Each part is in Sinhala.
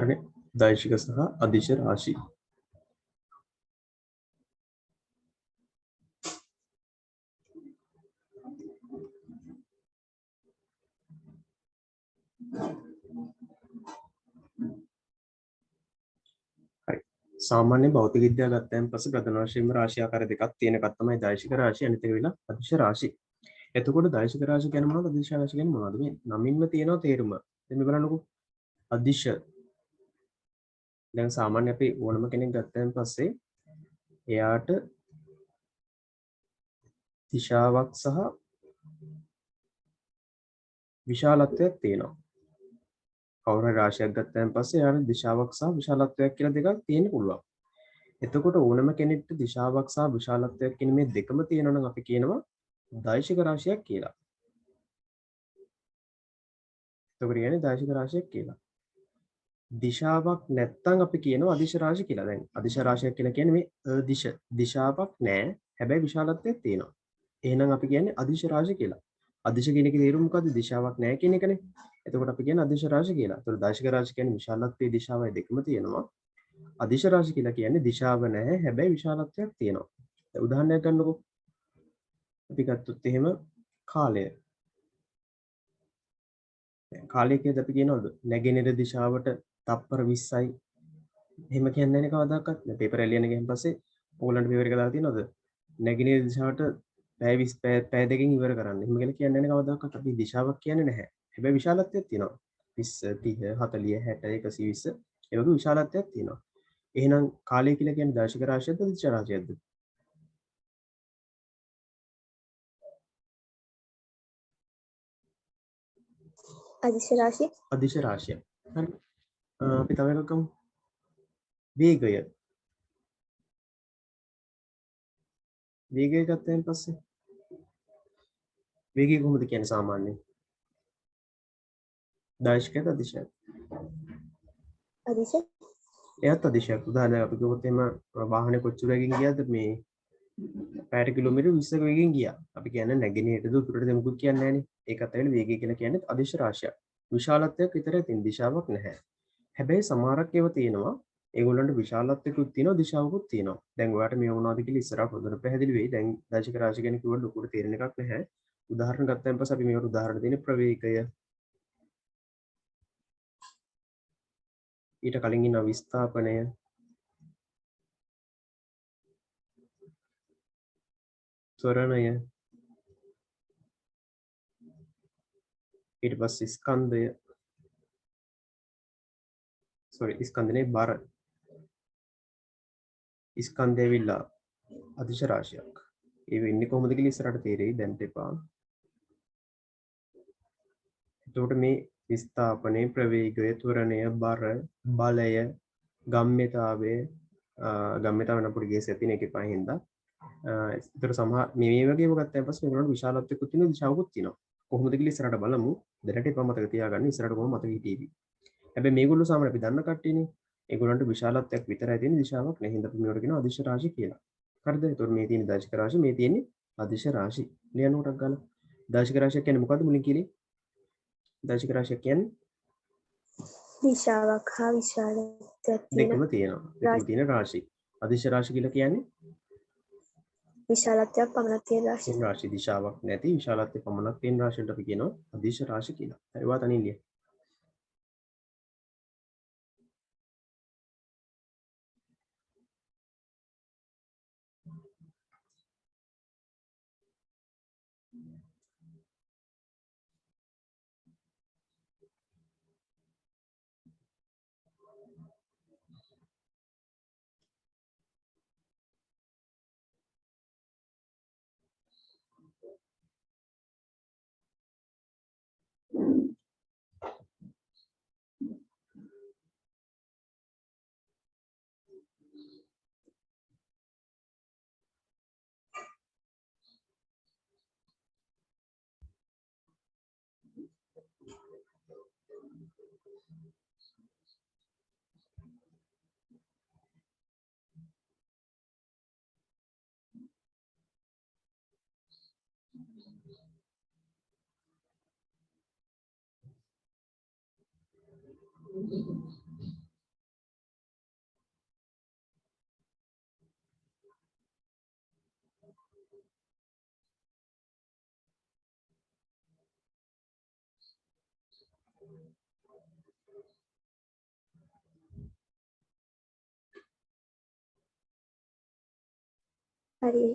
හරිනේ. දෛශික සහ අදිශ රාශි. හරි. සාමාන්‍ය භෞතික විද්‍යාව ගත්තයින් පස්සේ ප්‍රධාන වශයෙන්ම රාශි ආකාර දෙකක් තියෙන එකක් තමයි දෛශික රාශි අනිත් එක වෙලා අදිශ රාශි. එතකොට දෛශික රාශි කියන්නේ මොනවද? අදිශ රාශි කියන්නේ මොනවද? මේ නමින්ම තියෙනවා තේරුම. දැන් මේ බලන්නකෝ. අදිශ. දැන් සාමාන්‍ය අපි ඕනම කෙනෙක් ගත්තයින් පස්සේ එයාට දිශාවක් සහ විශාලත්වයක් තියෙනවා. කවුරු හරි රාශියක් ගත්තයින් පස්සේ එයාට දිශාවක් සහ විශාලත්වයක් කියලා දෙකක් තියෙන්න පුළුවන්. එතකොට ඕනම කෙනෙක්ට දිශාවක් සහ විශාලත්වයක් කියන මේ දෙකම තියෙනවා නම් අපි කියනවා දෛශික රාශියක් කියලා. එතකොට කියන්නේ දෛශික රාශියක් කියලා. දිශාවක් නැත්තම් අපි කියනවා අදිශ රාශි කියලා. දැන් අදිශ රාශියක් කියලා කියන්නේ මේ අදිශ දිශාවක් නැහැ. හැබැයි විශාලත්වයක් තියෙනවා. එහෙනම් අපි කියන්නේ අදිශ රාශි කියලා. අදිශ කියන එකේ තේරුම මොකද්ද? දිශාවක් නැහැ කියන එකනේ. එතකොට අපි කියන්නේ අදිශ රාශි කියලා. එතකොට දෛශික රාශි කියන්නේ විශාලත්වයේ දිශාවයි දෙකම තියෙනවා. අදිශ රාශි කියලා කියන්නේ දිශාව නැහැ හැබැයි විශාලත්වයක් තියෙනවා. දැන් උදාහරණයක් ගන්නකො. අපි ගත්තොත් එහෙම කාලය. කාලය කියද්දී අපි කියනවද නැගෙනහිර දිශාවට තප්පර 20යි. එහෙම කියන්නේ නැහැ කවදාකවත්. දැන් පේපර් එක ලියන්න ගියන් පස්සේ ඕගලන්ට පේපර් එක දාලා තියෙනවද? නැගෙනහිර දිශාවට පැය 20 පැය දෙකකින් ඉවර කරන්න. එහෙම කියලා කියන්නේ නැහැ කවදාකවත්. අපි දිශාවක් කියන්නේ නැහැ. හැබැයි විශාලත්වයක් තියෙනවා. 20 30 40 60 120 ඒ වගේ විශාලත්වයක් තියෙනවා. එහෙනම් කාලය කියලා කියන්නේ දෛශික රාශියක්ද අදිශ රාශියක්ද? අදිශ රාශිය. අදිශ රාශිය. හරි. අපි තව එකක් ගමු. වේගය. වේගය ගත්තයින් පස්සේ වේගය කොහොමද කියන්නේ සාමාන්‍යයෙන්? දෛශිකද අදිශයද? අදිශ. එයත් අදිශයක්. උදාහරණයක් අපි ගමුත් එම වාහනේ කොච්චර වෙගකින් ගියාද මේ පැයට කිලෝමීටර් 20ක වේගයෙන් ගියා. අපි කියන්නේ නැගෙනහිරද උතුරට දෙමුකුත් කියන්නේ නැහනේ. ඒකත් ඇවිල්ලා වේගය කියලා කියන්නේ අදිශ රාශියක්. විශාලත්වයක් විතරයි තියෙන දිශාවක් නැහැ. හැබැයි සමහරක් ඒවා තියෙනවා. ඒගොල්ලන්ට විශාලත්වයකුත් තියෙනවා දිශාවකුත් තියෙනවා. දැන් ඔයාලට මේ වුණාද කියලා ඉස්සරහ පොතට පැහැදිලි වෙයි. දැන් දෛශික රාශිය ගැන කිව්වට ලොකුට තේරෙන එකක් නැහැ. උදාහරණ ගත්තයින් පස්සේ අපි මේකට උදාහරණ දෙන්නේ ප්‍රවේගය. ඊට කලින් ඉන්න විස්ථාපනය. ත්වරණය. ඊට පස්සේ ස්කන්ධය. ස්කන්ධනේ බර. ස්කන්ධය විලා අදිශ රාශියක්. ඒ වෙන්නේ කොහොමද කියලා ඉස්සරහට තේරෙයි දැන් එපා. එතකොට මේ විස්ථාපනයේ ප්‍රවේගය, ත්වරණය, බර, බලය, ගම්ම්‍යතාවය, ගම්ම්‍යතාව නම් පොඩි ගේස් ඇතින එකේ පහින්දා. ඒතර සමහර මේ වගේ ඒවා ගත්තාන් පස්සේ මේගොල්ලන්ට විශාලත්වයකුත් තියෙනවා, දිශාවකුත් තියෙනවා. කොහොමද කියලා ඉස්සරහට බලමු. දැනට එපා මතක තියාගන්න ඉස්සරහට කොහොම මතක හිටියේවි. හැබැයි මේගොල්ලෝ සාමාන්‍යයෙන් අපි දන්න කට්ටියනේ. ඒගොල්ලන්ට විශාලත්වයක් විතරයි තියෙන දිශාවක් නැහැ. හින්දා අපි මේවට කියනවා අදිශ රාශි කියලා. හරිද? ඒතකොට මේ තියෙන දෛශික රාශි, මේ තියෙන්නේ අදිශ රාශි. ලියන්න උටක් ගාලා. දෛශික රාශිය කියන්නේ මොකද්ද මුලින් කිව්වේ? දෛශික රාශිය කියන්නේ දිශාවක් හා විශාලත්වයක් දෙකම තියෙන තියෙනවා. දෙකම තියෙන රාශි. අදිශ රාශි කියලා කියන්නේ විශාලත්වයක් පමණක් තියෙන රාශිය. රාශි දිශාවක් නැති විශාලත්වයක් පමණක් තියෙන රාශියට අපි කියනවා අදිශ රාශි කියලා. හරි වා තනින් ලියන්න. හරි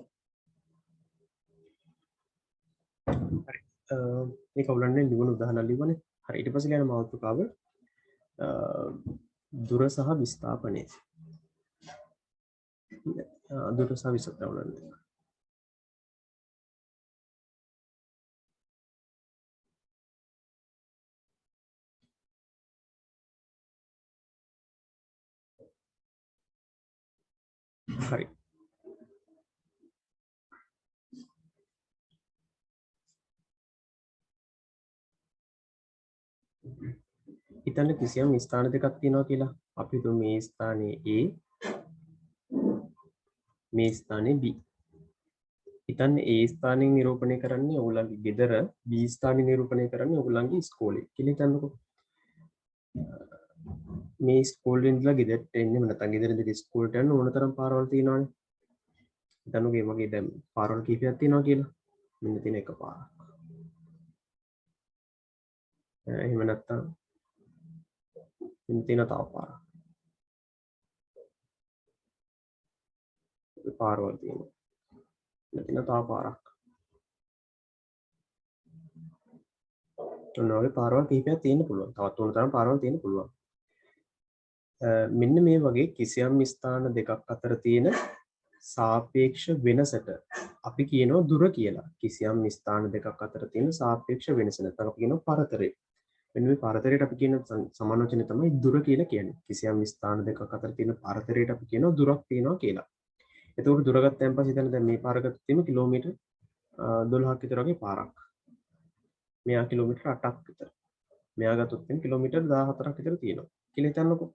ඒක ඔයගොල්ලන්ගේ ලියන උදාහරණ ලියවනේ. හරි ඊට පස්සේ යන මාතෘකාව දුර සහ විස්ථාපනය. දුර සහ විස්ථාපනය. හරි. හිතන්න කිසියම් ස්ථාන දෙකක් තියෙනවා කියලා. අපි හිතමු මේ ස්ථානයේ A මේ ස්ථානයේ B. හිතන්න A ස්ථානයෙන් නිරූපණය කරන්නේ ඔයගොල්ලන්ගේ ගෙදර, B ස්ථානයෙන් නිරූපණය කරන්නේ ඔයගොල්ලන්ගේ ඉස්කෝලේ. කියලා හිතන්නකෝ. මේ ඉස්කෝලේ ඉඳලා ගෙදරට එන්නේ නැත්නම් ගෙදර ඉඳලා ඉස්කෝලේට යන්න ඕන තරම් පාරවල් තියෙනවානේ. හිතන්නකෝ මේ වගේ දැන් පාරවල් කීපයක් තියෙනවා කියලා. මෙන්න තියෙන එක පාරක්. එහෙම නැත්නම් මෙන්න තියෙන තව පාරක්. පාරවල් තියෙනවා. මෙතන තව පාරක්. ඔන්න ඔය පාරවල් කීපයක් තියෙන්න පුළුවන්. තවත් ඕන තරම් පාරවල් තියෙන්න පුළුවන්. මෙන්න මේ වගේ කිසියම් ස්ථාන දෙකක් අතර තියෙන සාපේක්ෂ වෙනසට අපි කියනවා දුර කියලා. කිසියම් ස්ථාන දෙකක් අතර තියෙන සාපේක්ෂ වෙනස නැත්නම් අපි කියනවා පරතරය. මෙන්න මේ පරතරයට අපි කියන සමාන වචනේ තමයි දුර කියලා කියන්නේ. කිසියම් ස්ථාන දෙකක් අතර තියෙන පරතරයට අපි කියනවා දුරක් තියෙනවා කියලා. එතකොට දුර ගත්තයන් පස්සේ හිතන්න දැන් මේ පාර ගත්තොත් කිලෝමීටර් 12ක් විතර වගේ පාරක්. මෙයා කිලෝමීටර් 8ක් විතර. මෙයා ගත්තොත් කිලෝමීටර් 14ක් විතර තියෙනවා. කියලා හිතන්නකෝ.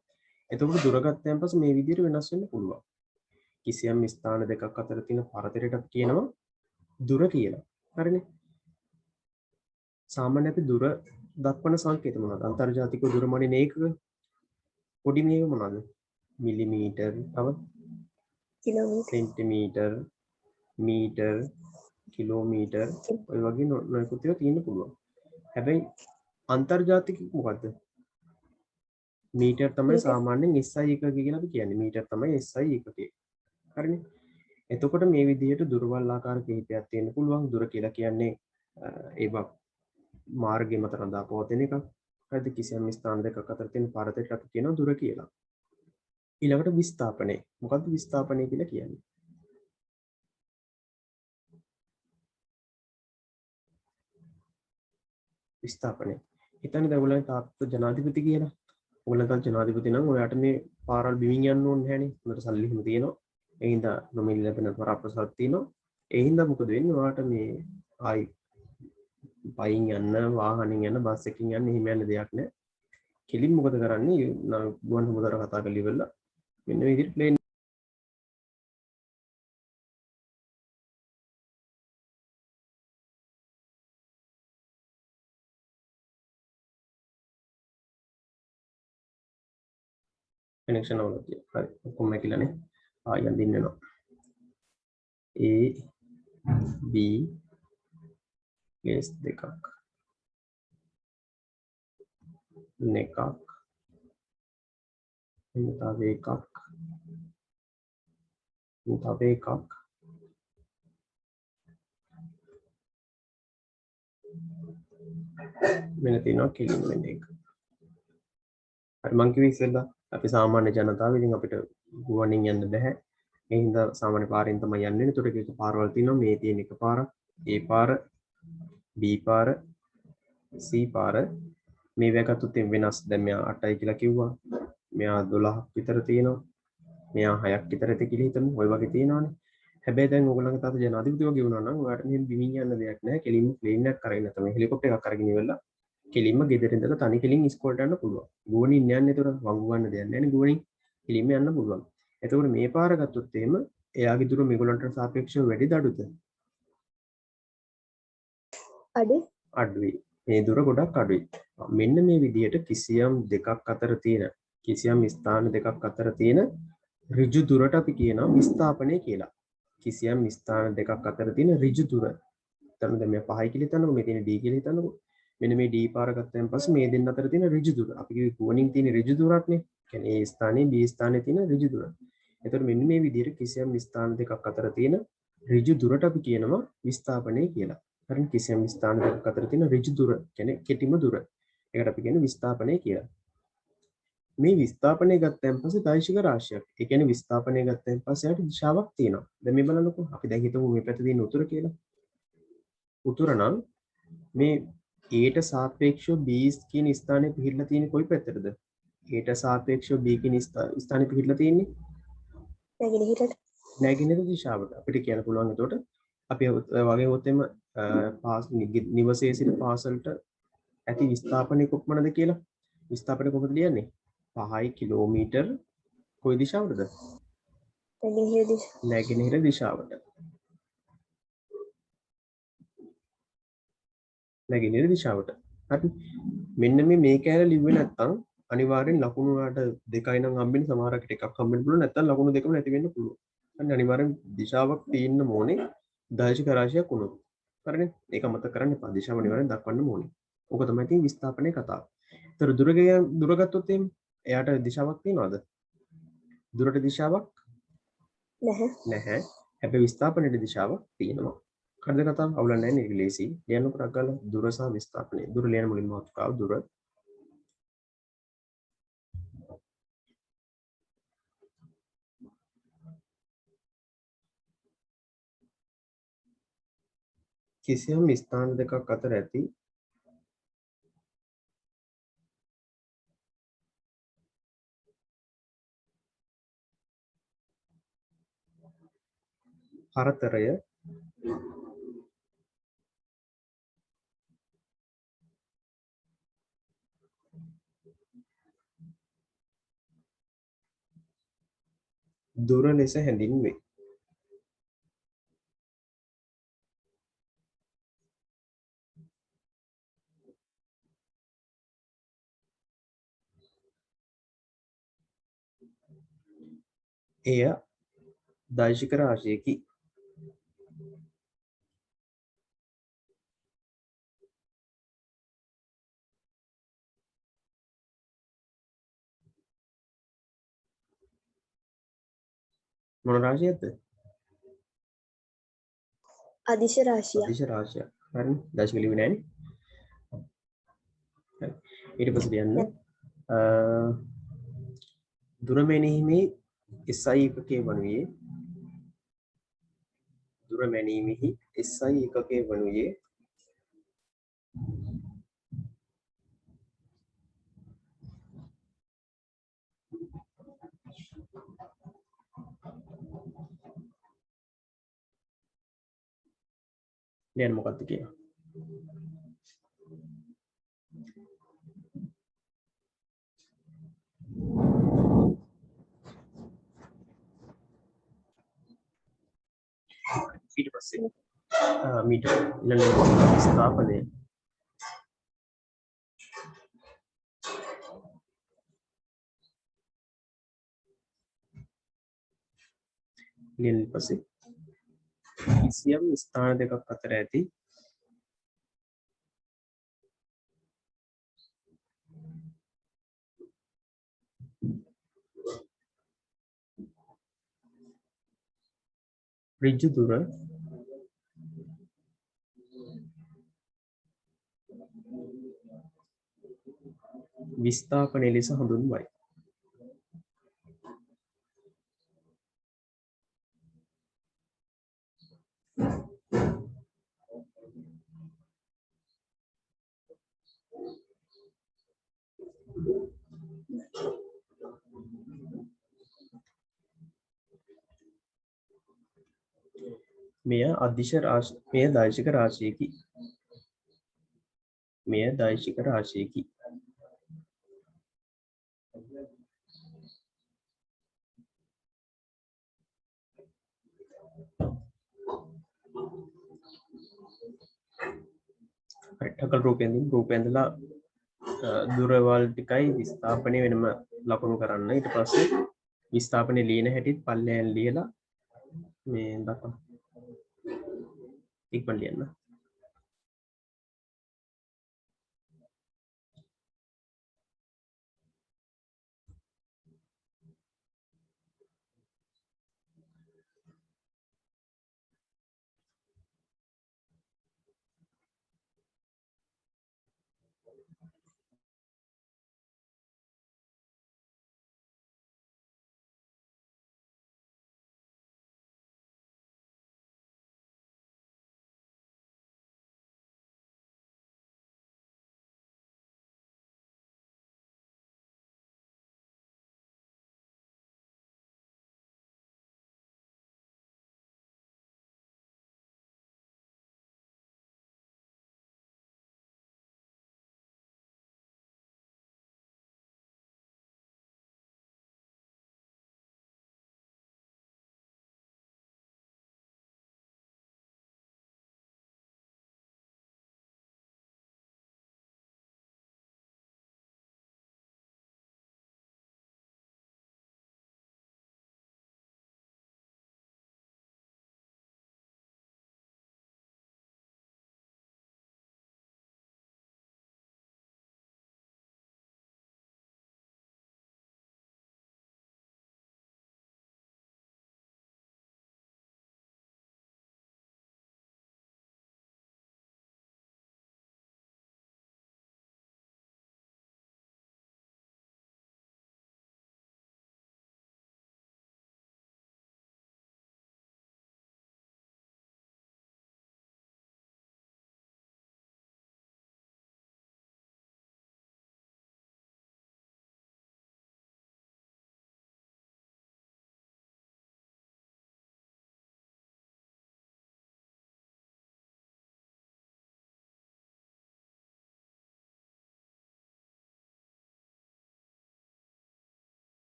එතකොට දුර ගත්තයන් පස්සේ මේ විදිහට වෙනස් වෙන්න පුළුවන්. කිසියම් ස්ථාන දෙකක් අතර තියෙන පරතරයට අපි කියනවා දුර කියලා. හරිනේ. සාමාන්‍ය අපි දුර දක්වන සංකේත මොනවද? අන්තර්ජාතික දුර මනින ඒකක. පොඩි මේක මොනවද? මිලිමීටර්, තව කිලෝමීටර් සෙන්ටිමීටර්, මීටර්, කිලෝමීටර් ඔය වගේ නොයෙකුත් ඒවා තියෙන්න පුළුවන්. හැබැයි අන්තර්ජාතික මොකද්ද? මීටර් තමයි සාමාන්‍යයෙන් SI එකක කියලා අපි කියන්නේ. මීටර් තමයි SI එකකේ. හරිනේ. එතකොට මේ විදිහට දුරවල් ආකාර කිහිපයක් තියෙන්න පුළුවන්. දුර කියලා කියන්නේ ඒව මාර්ගය මත රඳා පවතින එකක්. හරිද? කිසියම් ස්ථාන දෙකක් අතර තියෙන පරතරයට අපි කියනවා දුර කියලා. ඊළඟට විස්ථාපනය. මොකද්ද විස්ථාපනය කියලා කියන්නේ? විස්ථාපනය. හිතන්න දැන් ඔයගොල්ලන් තාත්තා ජනාධිපති කියලා. ඔයගොල්ලන් තාත්තා ජනාධිපති නම් ඔයාට මේ පාරවල් බිමින් යන්න ඕනේ නැහනේ. උන්ට සල්ලි හිම තියෙනවා. ඒ හින්දා නොමිලේ ලැබෙන වරප්‍රසාද තියෙනවා. ඒ හින්දා මොකද වෙන්නේ? ඔයාට මේ ආයි පයින් යන්න, වාහනෙන් යන්න, බස් එකකින් යන්න එහෙම යන්න දෙයක් නැහැ. කෙලින් මොකද කරන්නේ? ගුවන් හමුදාවට කතා කරලා ඉවරලා මෙන්න මේ විදිහට ප්ලේන් කනෙක්ෂන් අවුලක් තියෙනවා. හරි. ඔක්කොම ඇකිලානේ. ආයෙත් දින්න වෙනවා. A B ප්ලේස් දෙකක්. එකක්. තව එකක්. තව එකක්. මෙන්න තියෙනවා කෙලින් වෙන එක. හරි මං කිව්වේ ඉස්සෙල්ලා අපි සාමාන්‍ය ජනතාව ඉතින් අපිට ගුවනින් යන්න බෑ. ඒ හින්දා සාමාන්‍ය පාරෙන් තමයි යන්නේ. ඒතකොට ඒක පාරවල් තියෙනවා. මේ තියෙන එක පාරක්. A පාර, B පාර, C පාර. මේ වැගත්තුත් වෙනස්. දැන් මෙයා 8යි කියලා කිව්වා. මෙයා 12ක් විතර තියෙනවා. මෙයා 6ක් විතර ඇති කියලා හිතමු. ওই වගේ තියෙනවානේ. හැබැයි දැන් ඕගොල්ලන්ගේ තාත්තා ජනාධිපති වගේ වුණා නම් ඔයාලට මෙහෙම බිමින් යන්න දෙයක් නැහැ. කෙලින්ම ප්ලේන් එකක් කරගෙන නැත්නම් හෙලිකොප්ටර් එකක් අරගෙන ඉවරලා කෙලින්ම ගෙදර ඉඳලා තනි කෙලින් ඉස්කෝලේට යන්න පුළුවන්. ගුවනින් යන්නේ ඒතර වංගු ගන්න දෙයක් නැහැ නේ ගුවනින්. කෙලින්ම යන්න පුළුවන්. එතකොට මේ පාර ගත්තොත් එහෙම එයාගේ දුර මේගොල්ලන්ට සාපේක්ෂව වැඩිද අඩුද? අඩුයි. මේ දුර ගොඩක් අඩුයි. මෙන්න මේ විදිහට කිසියම් දෙකක් අතර තියෙන කිසියම් ස්ථාන දෙකක් අතර තියෙන ඍජු දුරට අපි කියනවා විස්ථාපනය කියලා. කිසියම් ස්ථාන දෙකක් අතර තියෙන ඍජු දුර. එතන දැන් මේ 5යි කියලා හිතන්නකෝ මේ තියෙන D කියලා හිතන්නකෝ. මෙන්න මේ D පාර ගත්තන් පස්සේ මේ දෙන්න අතර තියෙන ඍජු දුර අපි කිව්වේ ගුවනින් තියෙන ඍජු දුරක්නේ. කියන්නේ A ස්ථානයේ B ස්ථානයේ තියෙන ඍජු දුර. එතකොට මෙන්න මේ විදිහට කිසියම් ස්ථාන දෙකක් අතර තියෙන ඍජු දුරට අපි කියනවා විස්ථාපනය කියලා. හරිද? කිසියම් ස්ථාන දෙකක් අතර තියෙන ඍජු දුර කියන්නේ කෙටිම දුර. ඒකට අපි කියන්නේ විස්ථාපනය කියලා. මේ විස්ථාපනය ගත්තන් පස්සේ දෛශික රාශියක්. ඒ කියන්නේ විස්ථාපනය ගත්තන් පස්සේ යට දිශාවක් තියෙනවා. දැන් මේ බලන්නකෝ. අපි දැන් හිතමු මේ පැත්තේ තියෙන උතුර කියලා. උතුර නම් මේ A ට සාපේක්ෂව B කියන ස්ථානයේ පිහිටලා තියෙන්නේ කොයි පැත්තටද? A ට සාපේක්ෂව B කියන ස්ථානයේ පිහිටලා තියෙන්නේ නැගෙනහිරට. නැගෙනහිර දිශාවට. අපිට කියන්න පුළුවන් එතකොට අපි වගේ හොතෙම නිවසේ සිට පාසලට ඇති විස්ථාපනය කොපමණද කියලා. විස්ථාපනය කොහොමද ලියන්නේ? 5 කිලෝමීටර් කොයි දිශාවටද? නැගෙනහිර දිශාව. නැගෙනහිර දිශාවට. නැගෙනහිර දිශාවට. හරි. මෙන්න මේ කෑල්ල ලිව්වේ නැත්තම් අනිවාර්යෙන් ලකුණු වලට දෙකයි නම් හම්බෙන්නේ සමහරකට එකක් හම්බෙන්න පුළුවන් නැත්තම් ලකුණු දෙකම නැති වෙන්න පුළුවන්. අන්න අනිවාර්යෙන් දිශාවක් තියෙන්න ඕනේ දෛශික රාශියක් වුණොත්. හරිනේ? ඒක අමතක කරන්න එපා. දිශාව අනිවාර්යෙන් දක්වන්න ඕනේ. ඕක තමයි තියෙන විස්ථාපනයේ කතාව. ඒතර දුර ගත්තොත් එයාට දිශාවක් තියනවද? දුරට දිශාවක් නැහැ. හැබැයි විස්ථාපනයේ දිශාවක් තියෙනවා. හරිද කතාව? අවුලක් නැහැ නේ. ලේසි. ලියන්න පොඩක් ගාලා දුර සහ විස්ථාපනය. දුර ලියන මුලින්ම මාතෘකාව දුර. කිසියම් ස්ථාන දෙකක් අතර ඇති පරතරය දුර ලෙස හැඳින්වේ. එය දෛශික රාශියකි. මොන රාශියක්ද? අදිශ රාශිය. අදිශ රාශියක්. හරි. දශක ලිව්වේ නැහැනේ. හරි. ඊට පස්සේ කියන්න දුර මෙනෙහිමේ SI ඒකකයේ වනුයේ දුර මැනීමෙහි SI ඒකකයේ වනුයේ දැන් මොකක්ද කියලා? ඊට පස්සේ මීටර ඊළඟ ස්ථාපනය ඊට පස්සේ කිසියම් ස්ථාන දෙකක් අතර ඇති ඍජු දුර විස්ථාපනය ලෙස හඳුන්වයි. මෙය අදිශ රාශි මෙය දෛශික රාශියකි. මෙය දෛශික රාශියකි. ටකල් රූපෙන්දලා දුරවල් ටිකයි විස්ථාපනය වෙනම ලකුණු කරන්න. ඊට පස්සේ විස්ථාපනය ලියන හැටිත් පල්ලෙයන් ලියලා මේ දක්වන්න. ඉක්මන් ලියන්න.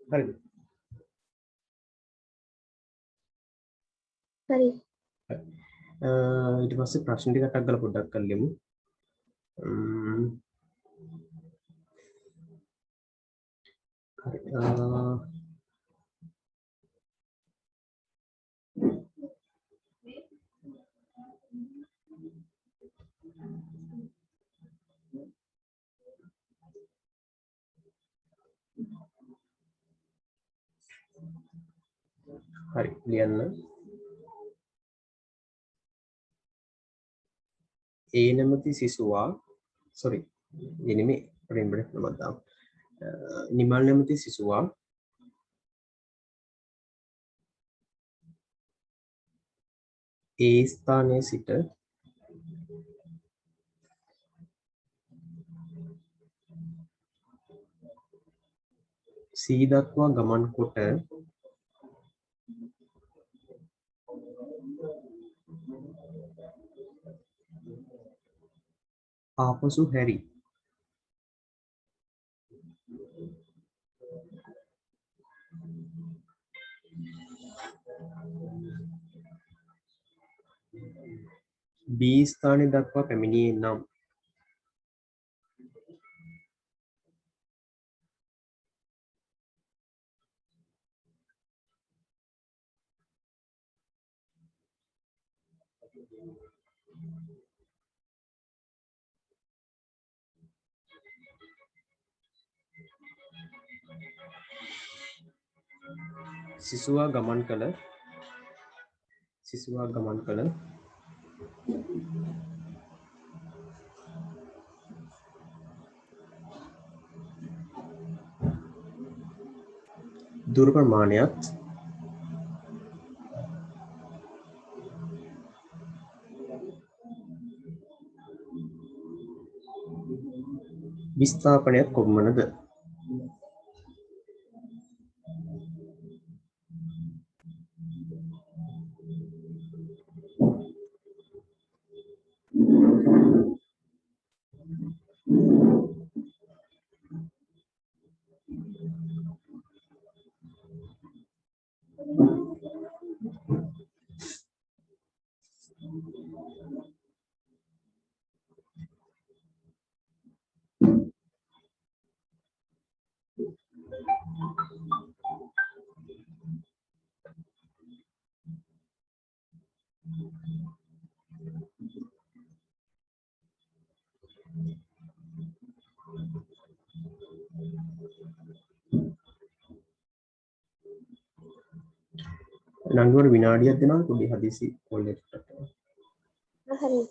හරිද? හරි. ඊට පස්සේ ප්‍රශ්න ටිකක් අහලා පොඩ්ඩක් කරලෙමු. හරි. හරි ලියන්න. ඒ නැමැති සිසුවා sorry එනිමේ රින්බර් නමක් දාමු. නිමල් නැමැති සිසුවා ඒ ස්ථානයේ සිට සී දක්වා ගමන් කොට ආපසු හැරි බී ස්ථානය දක්වා පැමිණියේ නම් සිසුවා ගමන් කළ දුර ප්‍රමාණයත් විස්ථාපනයත් කොපමණද? නංගිවට විනාඩියක් දෙනවා පොඩි හදිසි කෝල් එකකට. හරි.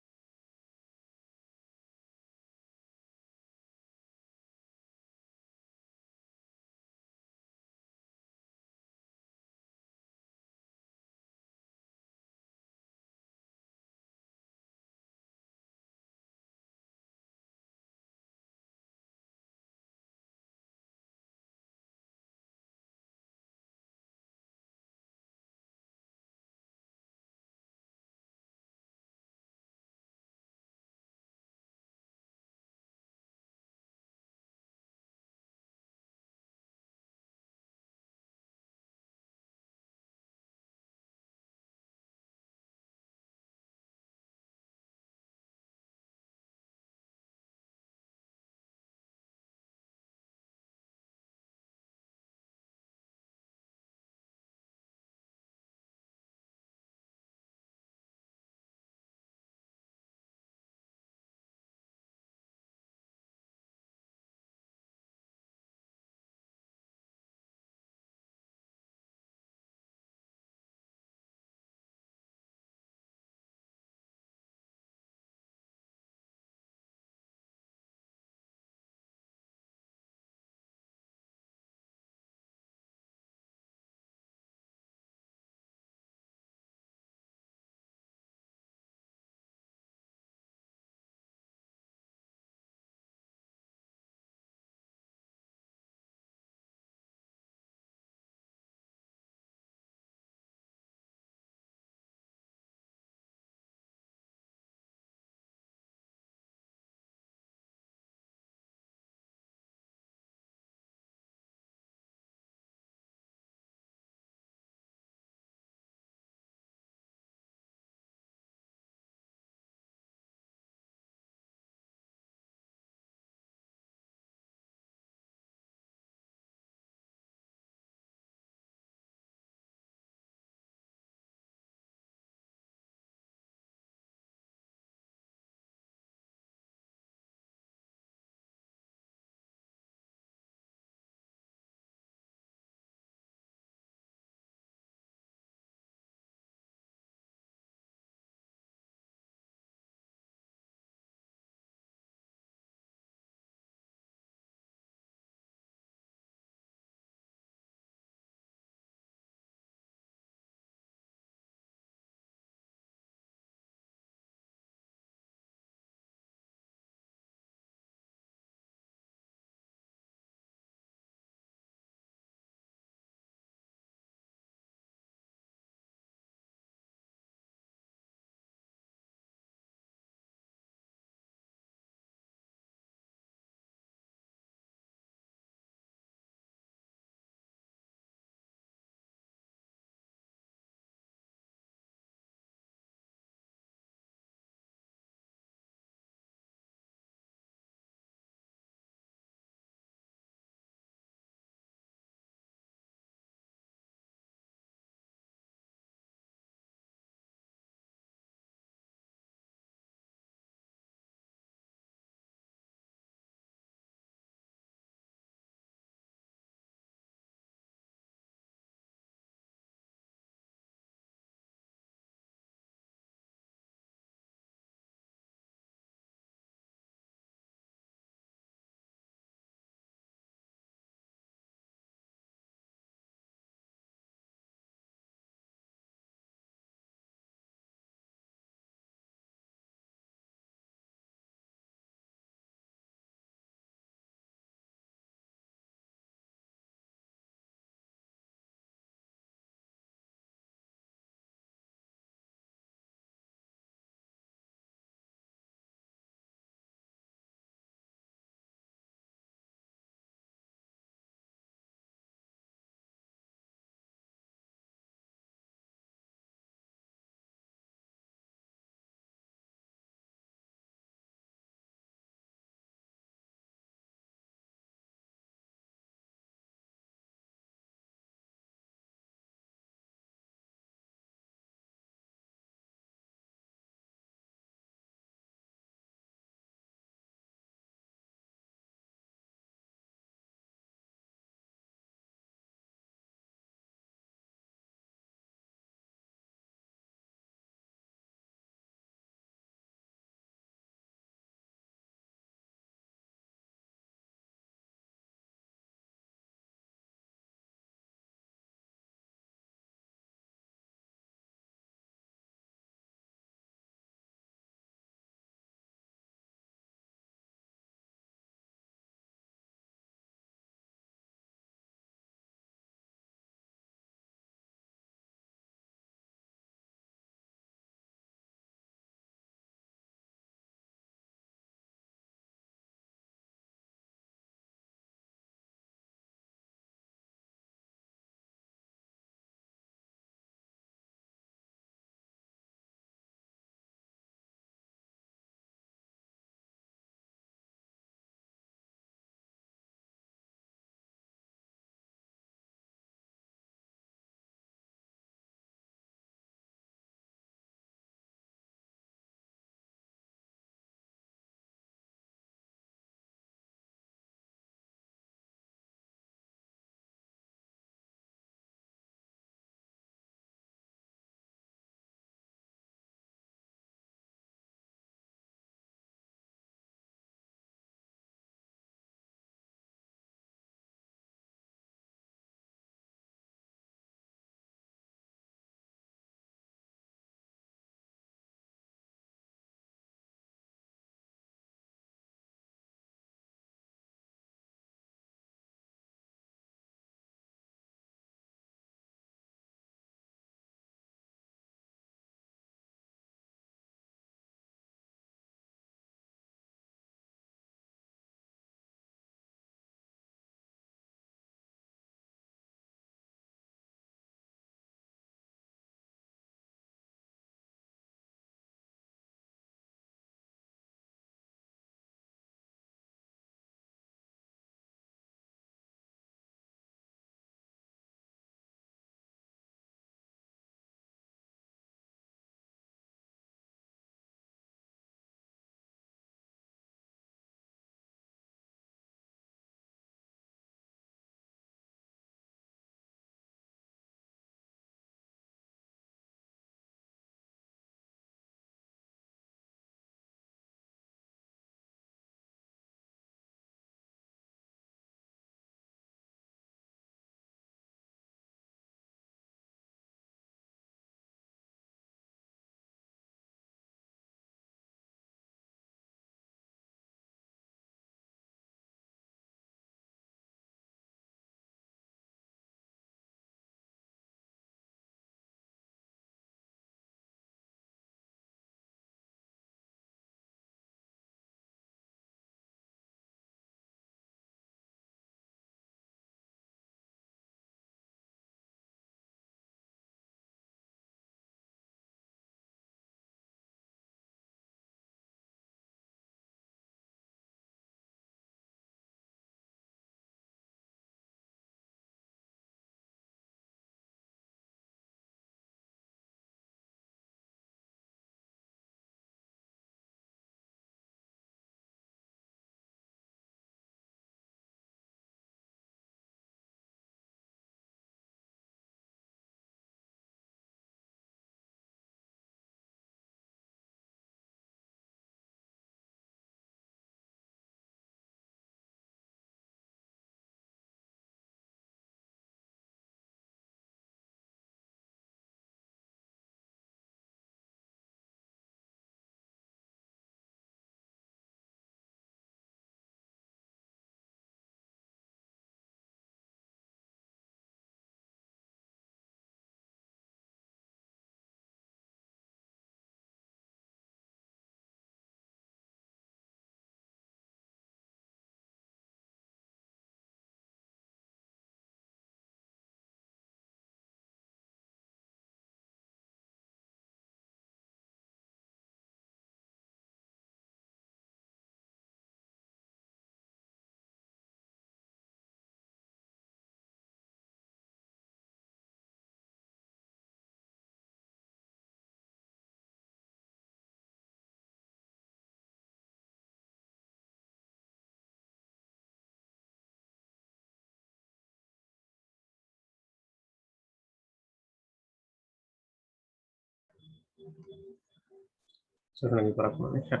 සොරණගේ පරක් වුණානේ.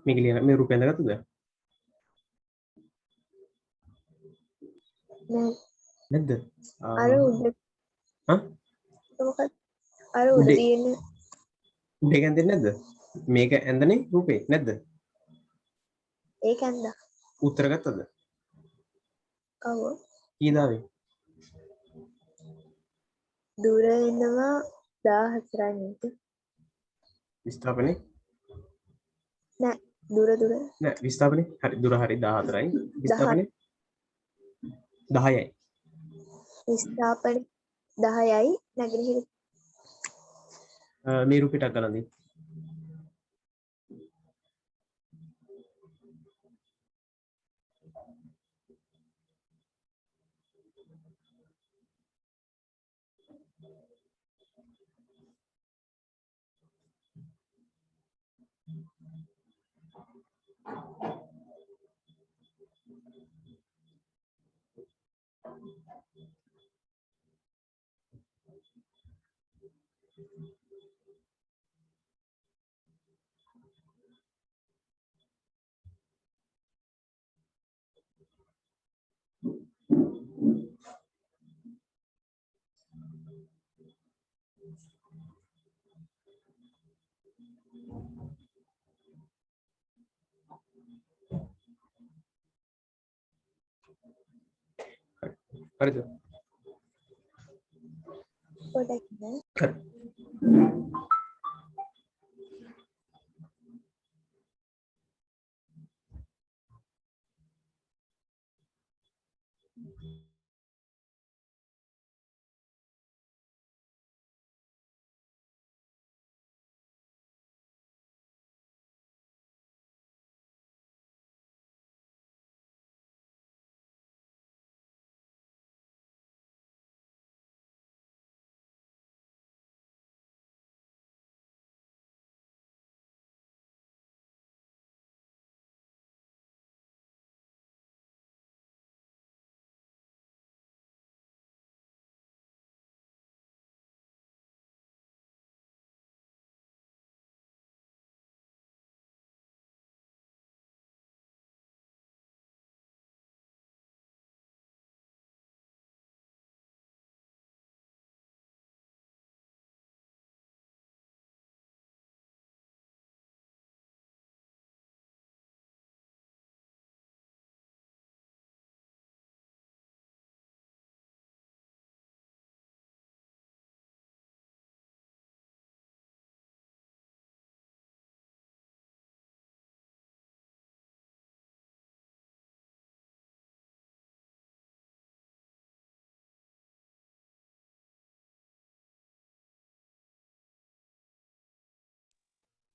මේක ලියන මේ රූපය ඇඳගත්තද? නෑ. නැද්ද? අර උඩ හා? මොකක්ද? අර උඩ උඩේ තියෙන උඩේ ඇඳෙන්නේ නැද්ද? මේක ඇඳනේ රූපේ නැද්ද? ඒක ඇන්දා. උත්තර ගත්තද? ඔව්. කීදාවේ? දුර එනවා 14යි නේද? විස්ථාපනේ? නෑ. දුර නෑ විස්ථාපනේ. හරි දුර හරි 14යි. 10 විස්ථාපනේ 10යි. විස්ථාපන 10යි නැගෙනහිර මේ රූපෙට ගලන්දී. හරිද? පොඩක් නෑ. හරි.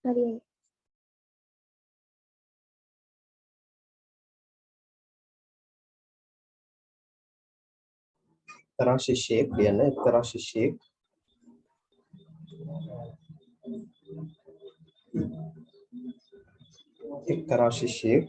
හරියයි. එක්තරා ශිෂ්‍යයෙක් කියන එක්තරා ශිෂ්‍යයෙක් එක්තරා ශිෂ්‍යයෙක්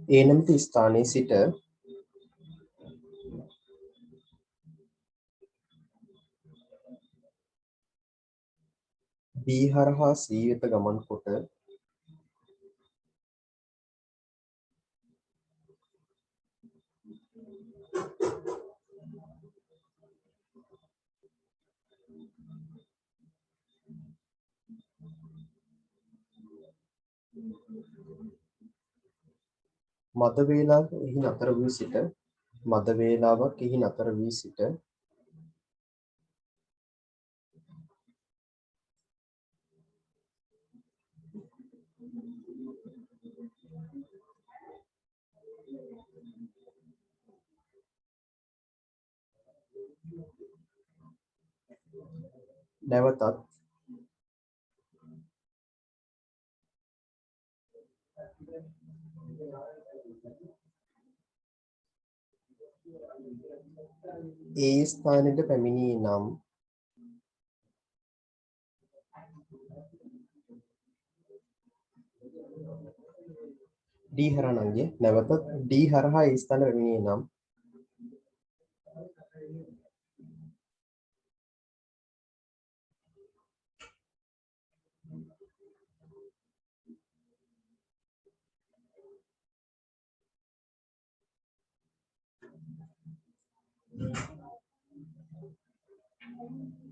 ඒ නැමැති ස්ථානයේ සිට B හරහා C වෙත ගමන් කොට මද වේලාවක එහි නතර වී සිට මද වේලාවක් එහි නතර වී සිට නැවතත් ඒ ස්ථානයට පැමිණී නම් D හරහා නංගි නැවත D හරහා ඒ ස්ථාන පැමිණියේ නම්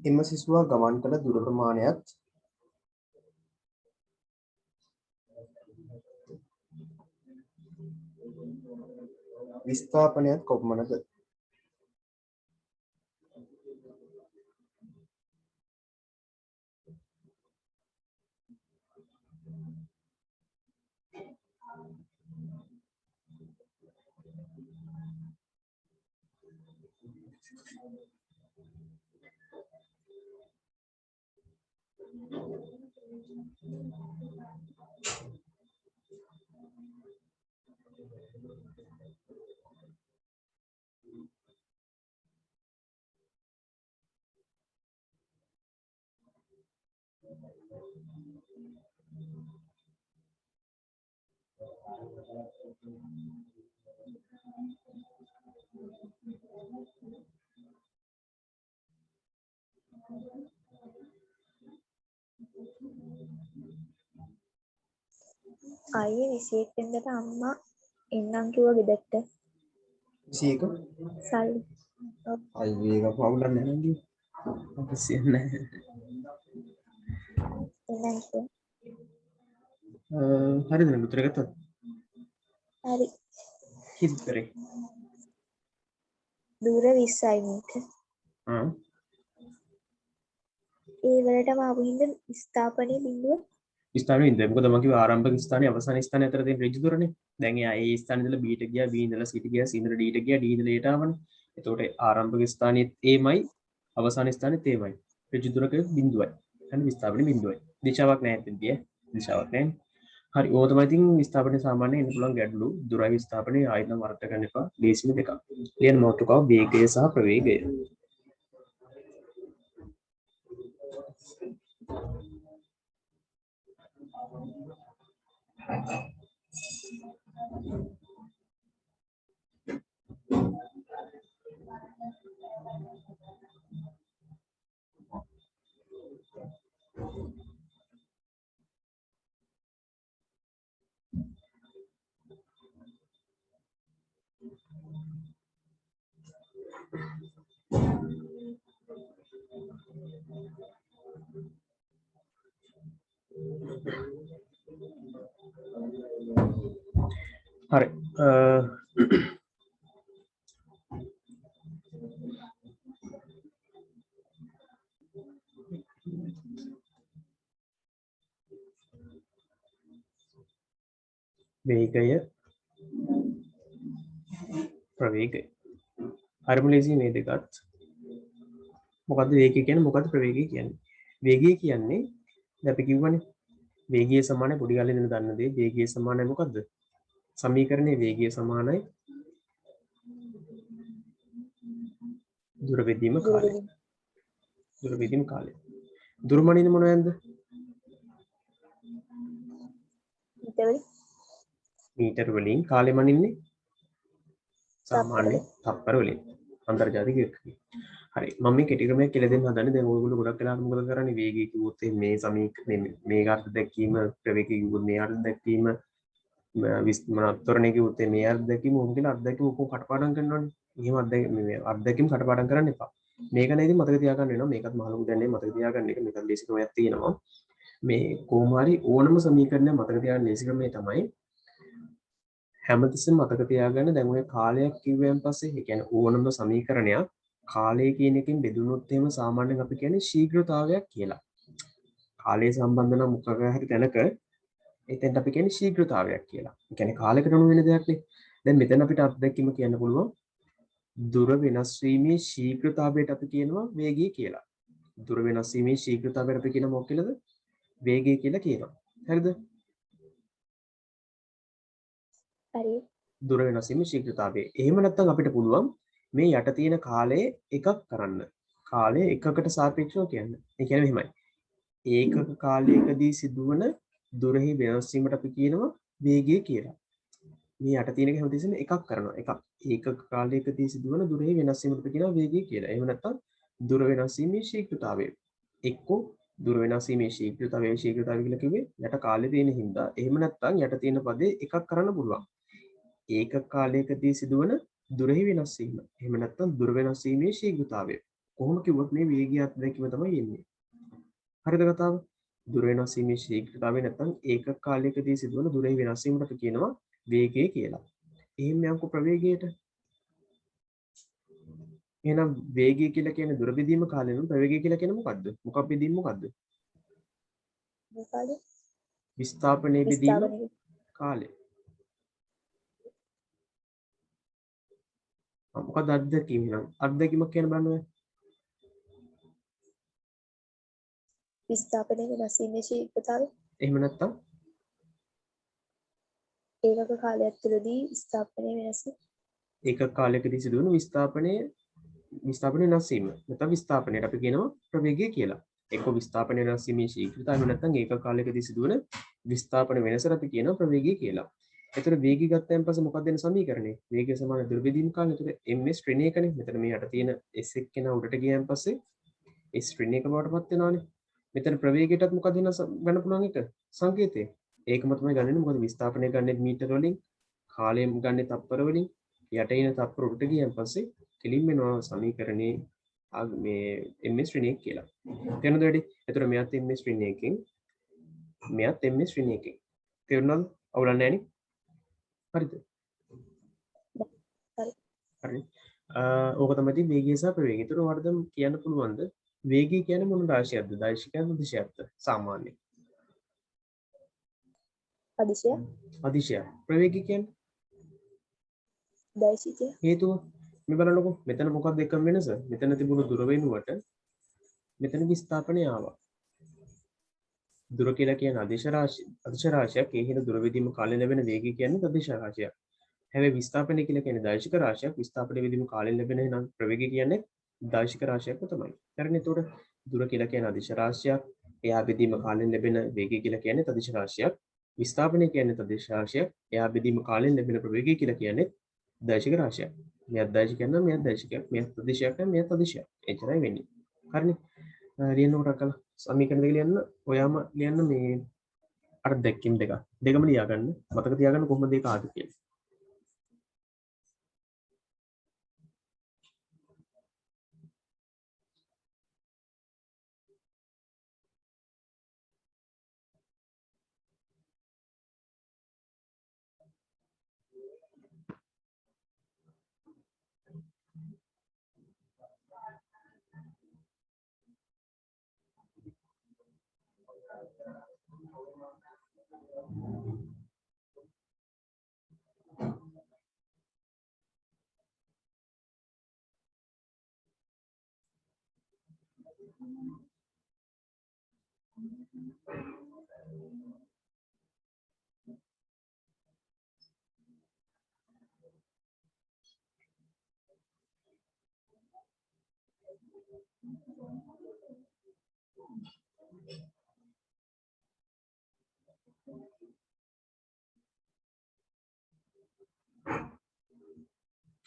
එම සිසුවා ගමන් කළ දුර ප්‍රමාණයත් විස්ථාපනයත් කොපමණද? අයියේ 21 වෙනිදාට අම්මා එන්නම් කිව්වා ගෙදරට. 21 සල්ලි. ඔව්. අයියෝ ඒක පවුලක් නැහැ නංගි. අවශ්‍ය නැහැ. එන්නම් කිව්වා. හරිද නේද උත්තර ගත්තද? හරි. කිද්දරේ. දුර 20යි මීටර්. ඒ වලටම ආපු හින්දා ස්ථාපනයේ බිඳුව ස්ථානෙ ඉඳ මොකද මම කිව්ව ආරම්භක ස්ථානේ අවසාන ස්ථානේ අතර තියෙන ඍජු දුරනේ. දැන් එයා ඒ ස්ථානේ ඉඳලා B ට ගියා, B ඉඳලා C ට ගියා, C ඉඳලා D ට ගියා, D ඉඳලා A ට ආවනේ. එතකොට ආරම්භක ස්ථානෙත් Aමයි අවසාන ස්ථානෙත් Aමයි. ඍජු දුරක බිඳුවයි. හරි විස්ථාපනේ බිඳුවයි. දිශාවක් නැහැ එතනදී. දිශාවක් නැහැ. හරි ඕක තමයි ඉතින් විස්ථාපනේ සාමාන්‍යයෙන් එන්න පුළුවන් ගැටලු. දුරයි විස්ථාපනේ ආයෙත් නම් වර්ත ගන්න එපා. ලේසිම දෙකක්. ලියන මාතෘකාව වේගය සහ ප්‍රවේගය. හරි වේගය ප්‍රවේගය හරිම ලේසි මේ දෙකත් මොකද්ද වේගය කියන්නේ මොකද්ද ප්‍රවේගය කියන්නේ වේගය කියන්නේ දැන් අපි කිව්වනේ වේගය සමානයි පොඩි කාලේ ඉඳන් දන්න දේ වේගය සමානයි මොකද්ද සමීකරණයේ වේගය සමානයි දුර බෙදීම කාලය දුර බෙදීම කාලය දුර මනින්නේ මොනවද මීටර වලින් කාලය මනින්නේ සාමාන්‍ය තප්පර වලින් අන්තර්ජාතික එකකින් හරි මම මේ කෙටි ක්‍රමයක් කියලා දෙන්න හදන්නේ දැන් ඔයගොල්ලෝ ගොඩක් වෙලාවට මොකද කරන්නේ වේගය කිව්වොත් මේ සමීකරණය මේ අර්ථ දැක්වීම ප්‍රවේගය කිව්වොත් මේ අර්ථ දැක්වීම විස්තරණය කිව්වොත් මේ අර්ථ දැක්වීම උන් කියලා අර්ථ දැක්වීම ඔක්කොම කටපාඩම් කරනවානේ එහෙම අර්ථ දැක්වීම කටපාඩම් කරන්න එපා මේක නේද මතක තියාගන්න වෙනවා මේකත් මහලු දැන්නේ මතක තියාගන්න එක මේකත් ලේසි ක්‍රමයක් තියෙනවා මේ කොහොම හරි ඕනම සමීකරණයක් මතක තියාගන්න ලේසි ක්‍රමය තමයි හැමතිස්සෙම මතක තියාගන්න දැන් ඔය කාලයක් කිව්වයන් පස්සේ ඒ කියන්නේ ඕනම සමීකරණයක් කාලය කියන එකෙන් බෙදුනොත් එහෙම සාමාන්‍යයෙන් අපි කියන්නේ ශීඝ්‍රතාවයක් කියලා. කාලය සම්බන්ධ නම් මොකක් හරි තැනක එතෙන්ට අපි කියන්නේ ශීඝ්‍රතාවයක් කියලා. ඒ කියන්නේ කාලයකට අනුව වෙන දෙයක් නේ. දැන් මෙතන අපිට අත්දැකීම කියන්න පුළුවන් දුර වෙනස් වීමේ ශීඝ්‍රතාවයට අපි කියනවා වේගය කියලා. දුර වෙනස් වීමේ ශීඝ්‍රතාවයට අපි කියන මොකක් කියලාද? වේගය කියලා කියනවා. හරිද? හරි. දුර වෙනස් වීමේ ශීඝ්‍රතාවය. එහෙම නැත්නම් අපිට පුළුවන් මේ යට තියෙන කාලය එකක් කරන්න. කාලය එකකට සාපේක්ෂව කියන්න. ඒ කියන්නේ මෙහෙමයි. ඒකක කාලයකදී සිදුවන දුරෙහි වෙනස් වීමට අපි කියනවා වේගය කියලා. මේ යට තියෙන එක හැමතිස්සෙම එකක් කරනවා. එකක් ඒකක කාලයකදී සිදුවන දුරෙහි වෙනස් වීමකට කියනවා වේගය කියලා. එහෙම නැත්නම් දුර වෙනස් වීමේ ශීඝ්‍රතාවය. එක්කෝ දුර වෙනස් වීමේ ශීඝ්‍රතාවය කියලා කිව්වේ යට කාලේ තියෙන හින්දා. එහෙම නැත්නම් යට තියෙන පදේ එකක් කරන්න පුළුවන්. ඒකක කාලයකදී සිදුවන දුරෙහි වෙනස් වීම. එහෙම නැත්නම් දුර වෙනස් වීමේ ශීඝ්‍රතාවය. කොහොම කිව්වොත් මේ වේගය අත්දැකීම තමයි එන්නේ. හරිද කතාව? දුර වෙනස් වීමේ ශීඝ්‍රතාවය නැත්නම් ඒකක කාලයකදී සිදුවන දුරෙහි වෙනස් වීමකට කියනවා වේගය කියලා. එහෙම යම්කෝ ප්‍රවේගයට. එහෙනම් වේගය කියලා කියන්නේ දුර බෙදීම කාලය නම් ප්‍රවේගය කියලා කියන්නේ මොකද්ද? මොකක් බෙදීම මොකද්ද? මොකද විස්ථාපනයේ බෙදීම විස්ථාපනය කාලය. මොකක්ද අත්දැකීම නම්? අත්දැකීමක් කියන බලන්න ඔය. විස්ථාපනය වෙනස් වීමේ ශීඝ්‍රතාවය එහෙම නැත්නම් ඒකක කාලයක් තුළදී විස්ථාපනය වෙනස් ඒකක කාලයකදී සිදුවන විස්ථාපනය වෙනස් වීම. නැත්නම් විස්ථාපනයට අපි කියනවා ප්‍රවේගය කියලා. එක්ක විස්ථාපනය වෙනස් වීමේ ශීඝ්‍රතාවය නැත්නම් ඒකක කාලයකදී සිදුවන විස්ථාපන වෙනසට අපි කියනවා ප්‍රවේගය කියලා. එතකොට වේගය ගත්තයින් පස්සේ මොකක්ද වෙන සමීකරණය? වේගය සමාන දුර බෙදීම කාලය. එතකොට ms ශ්‍රේණි එකනේ. මෙතන මේ යට තියෙන s එක කෙනා උඩට ගියන් පස්සේ s ශ්‍රේණි එක බවට පත් වෙනවානේ. මෙතන ප්‍රවේගයටත් මොකද වෙනස ගන්න පුළුවන් එක සංකේතය. ඒකම තමයි ගන්නෙ. මොකද විස්ථාපනය ගන්නෙ මීටර වලින්, කාලය ගන්නෙ තප්පර වලින්. යට ඉන තප්පර උඩට ගියන් පස්සේ කෙලින්ම වෙනවා සමීකරණේ මේ ms ශ්‍රේණි එක කියලා. තේරුණාද වැඩි? එතකොට මෙයත් ms ශ්‍රේණි එකකින් මෙයත් ms ශ්‍රේණි එකකින්. තේරුණාද? අවුලක් නැහැ නේ? හරිද? හරි හරි. ඕක තමයි වේගය සහ ප්‍රවේගය. ඒතර ඔයාලට දැන් කියන්න පුළුවන්ද වේගය කියන්නේ මොන රාශියක්ද? දෛශිකයක්ද දිශයක්ද? සාමාන්‍ය. අදිශය අදිශය. ප්‍රවේගය කියන්නේ දෛශිකය හේතුව. මේ බලන්නකෝ. මෙතන මොකක්ද එකම වෙනස? මෙතන තිබුණු දුර වෙනුවට මෙතන විස්ථාපනය ආවා. දුර කියලා කියන්නේ අදිශ රාශියක්. ඒ හින්දා දුර විදීම කාලය ලැබෙන වේගය කියන්නේ අදිශ රාශියක්. හැබැයි විස්ථාපනය කියලා කියන්නේ දෛශික රාශියක්. විස්ථාපනය විදීම කාලෙන් ලැබෙන නම් ප්‍රවේගය කියන්නේ දෛශික රාශියක්ම තමයි. හරිනේ? එතකොට දුර කියලා කියන්නේ අදිශ රාශියක්. එයා බෙදීම කාලෙන් ලැබෙන වේගය කියලා කියන්නේ තදිශ රාශියක්. විස්ථාපනය කියන්නේ තදිශ රාශියක්. එයා බෙදීම කාලෙන් ලැබෙන ප්‍රවේගය කියලා කියන්නේ දෛශික රාශියක්. මෙයක් දෛශිකයක් නම් මෙයක් දෛශිකයක්. මෙයක් තදිශයක් නම් මෙයක් තදිශයක්. එච්චරයි වෙන්නේ. හරිනේ? ලියන්නකොට අකල සමීකරණ දෙක ලියන්න. ඔයාම ලියන්න මේ අර දෙකකින් දෙක. දෙකම ලියාගන්න. මතක තියාගන්න කොහොමද ඒක ආද කියලා.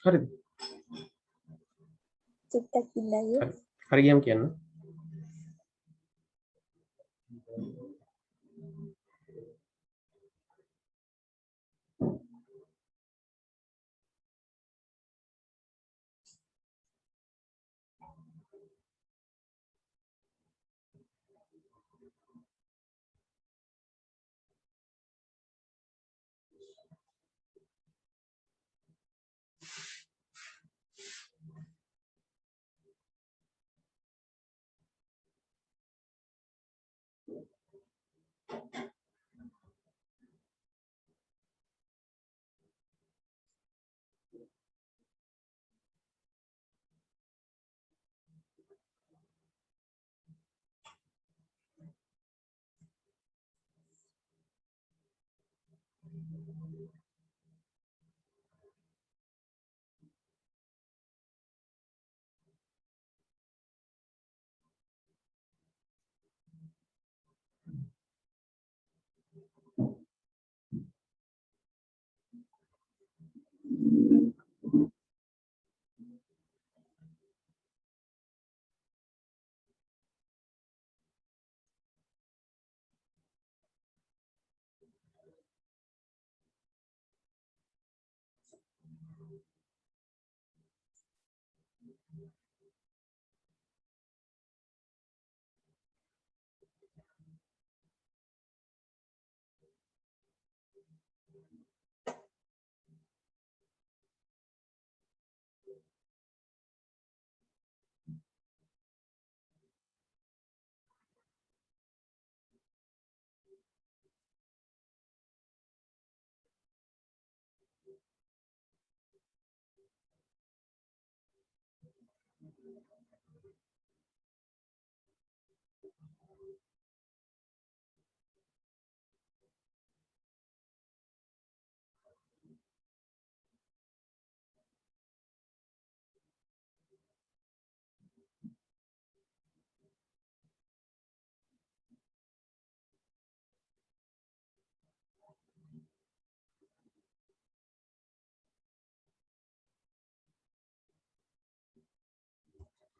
හරිද? චුට්ටක් ඉන්නයි හරි. හරි ගියම කියන්න.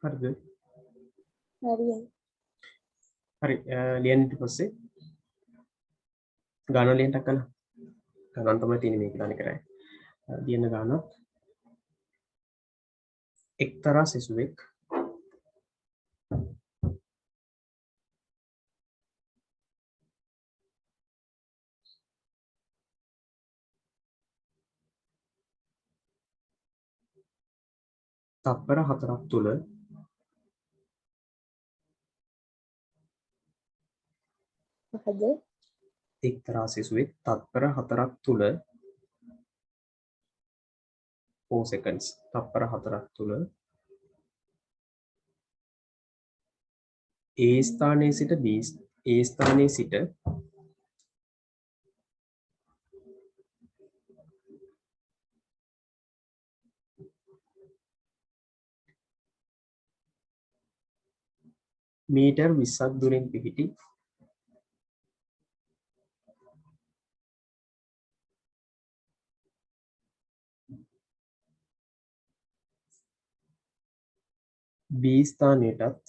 හරිද? හරියයි. හරි ලියන්න ඊට පස්සේ ගාන ලියන්න කළා. ගාන තමයි තියෙන්නේ මේක දාන කරන්නේ. ලියන්න ගාන එක්තරා සිසුවෙක් තප්පර 4ක් තුල මොකද? එක්තරා සිසුවෙක් තත්පර 4ක් තුල 4 seconds තත්පර 4ක් තුල A ස්ථානයේ සිට B ස්ථානයේ සිට මීටර් 20ක් දුරින් පිහිටි B ස්ථානයටත්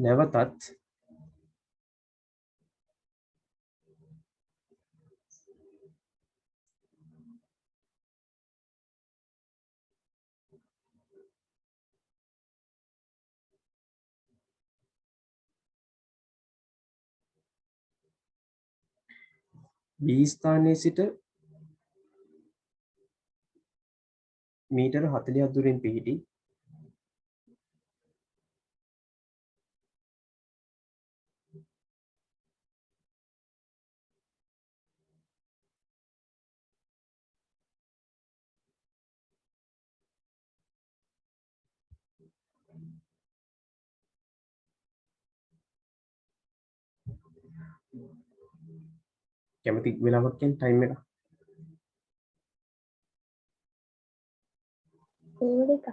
නැවතත් B ස්ථානයේ සිට මීටර 40ක් දුරින් පිහිටි කැමති වෙලාවක් කියන ටයිම් එක ඕන එක.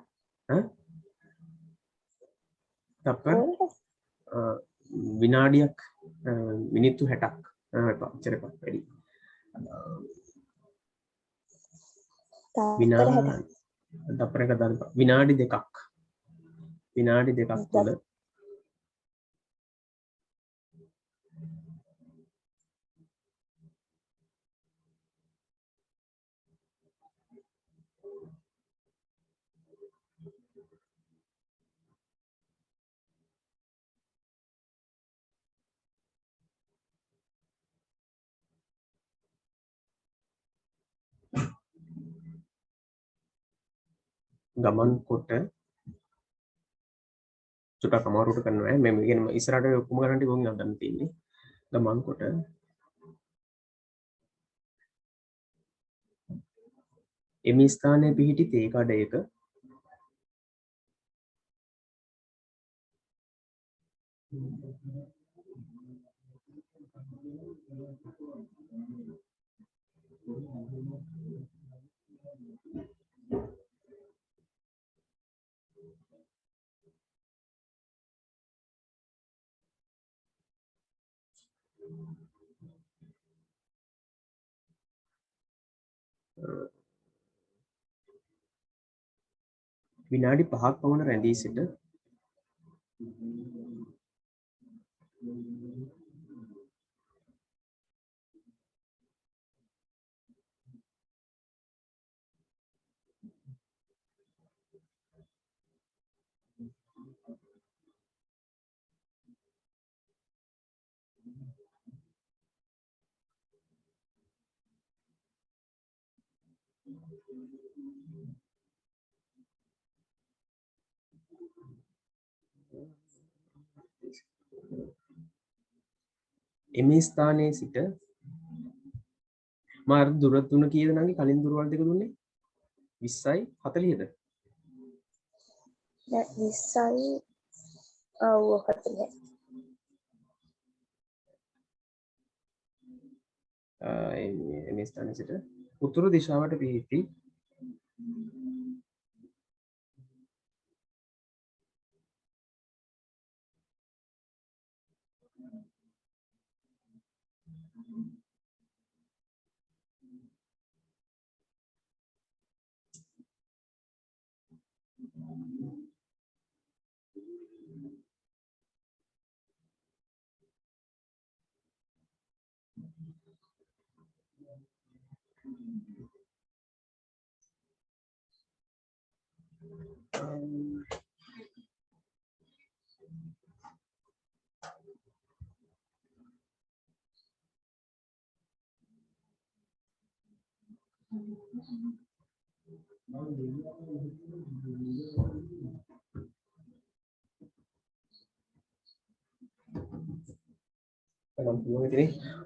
තප්පර ඕන එක. විනාඩියක් මිනිත්තු 60ක් එච්චර එකක් වැඩි තත්පර 60. තප්පර එක දාන්න විනාඩි දෙකක් තුල ගමන් කොට චුට්ටක් අමාරුවට කරනවා මම කියන්නේ ඉස්සරහට ඔක්කොම ගන්න ටික උන් හදන්න තියෙන්නේ ගමන් කොට එමි ස්ථානයේ පිහිටි තේ කඩයක විනාඩි 5ක් පමණ රැඳී සිට එමි ස්ථානයේ සිට මාර දුර තුන කීයද නංගි කලින් දුරවල් දෙක දුන්නේ 20යි 40ද දැන් 20යි ඔව් 40. එමි ස්ථානයේ සිට උතුරු දිශාවට පිහිටි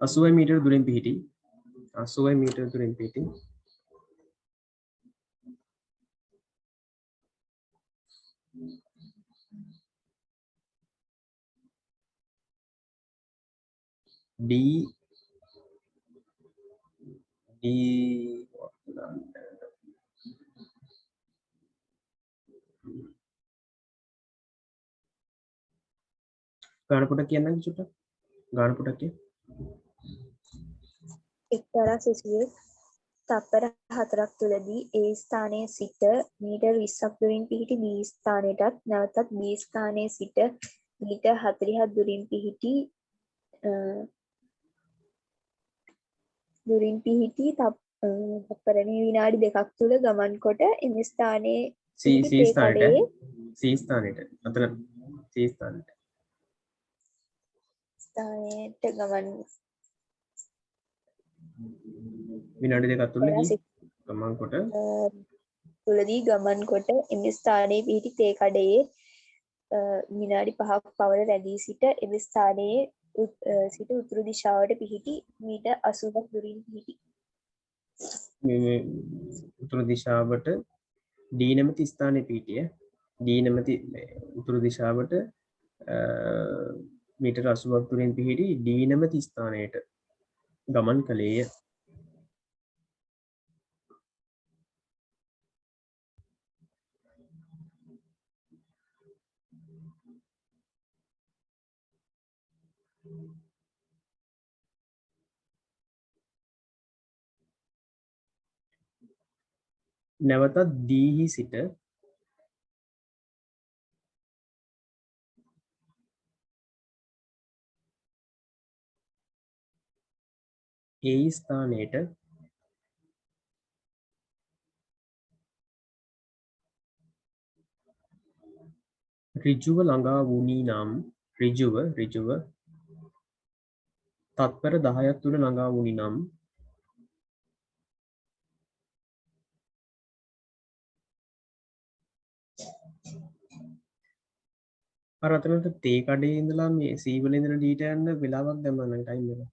80 මීටර දුරින් පිහිටි 80 මීටර දුරින් පිහිටි D ගාන පොඩක් කියන්න චුට්ටක් ගාන පොඩක් කිය එක්තරා සිසුවෙක් තප්පර 4ක් තුළදී ඒ ස්ථානයේ සිට මීටර් 20ක් දුරින් පිහිටි B ස්ථානයටත් නැවතත් B ස්ථානයේ සිට මීටර් 40ක් දුරින් පිහිටි තප්පරණයේ විනාඩි 2ක් තුළ ගමන් කොට එම ස්ථානයේ C පිහිටි තේ කඩයේ C ස්ථානයට අතන C ස්ථානයට ස්ථානයට ගමන් විනාඩි දෙකක් තුළදී ගමන් කොට තුළදී ගමන් කොට එම ස්ථානයේ පිහිටි තේ කඩයේ විනාඩි 5ක් පමණ රැඳී සිට එම ස්ථානයේ සිට උතුරු දිශාවට පිහිටි මීටර් 80ක් දුරින් පිහිටි මේ උතුරු දිශාවට D නැමැති ස්ථානයේ පිහිටිය D නැමැති උතුරු දිශාවට මීටර් 80ක් දුරින් පිහිටි D නැමැති ස්ථානයට ගමන් කළේය. නැවතත් D හි සිට A ස්ථානයට ඍජුව ළඟා වුණී නම් ඍජුව තත්පර 10ක් තුළ ළඟා වුණී නම් අර අතනට තේ කඩේ ඉඳලා මේ C වල ඉඳලා D ට යන්න වෙලාවක් දැම්මම නම් ටයිම් එක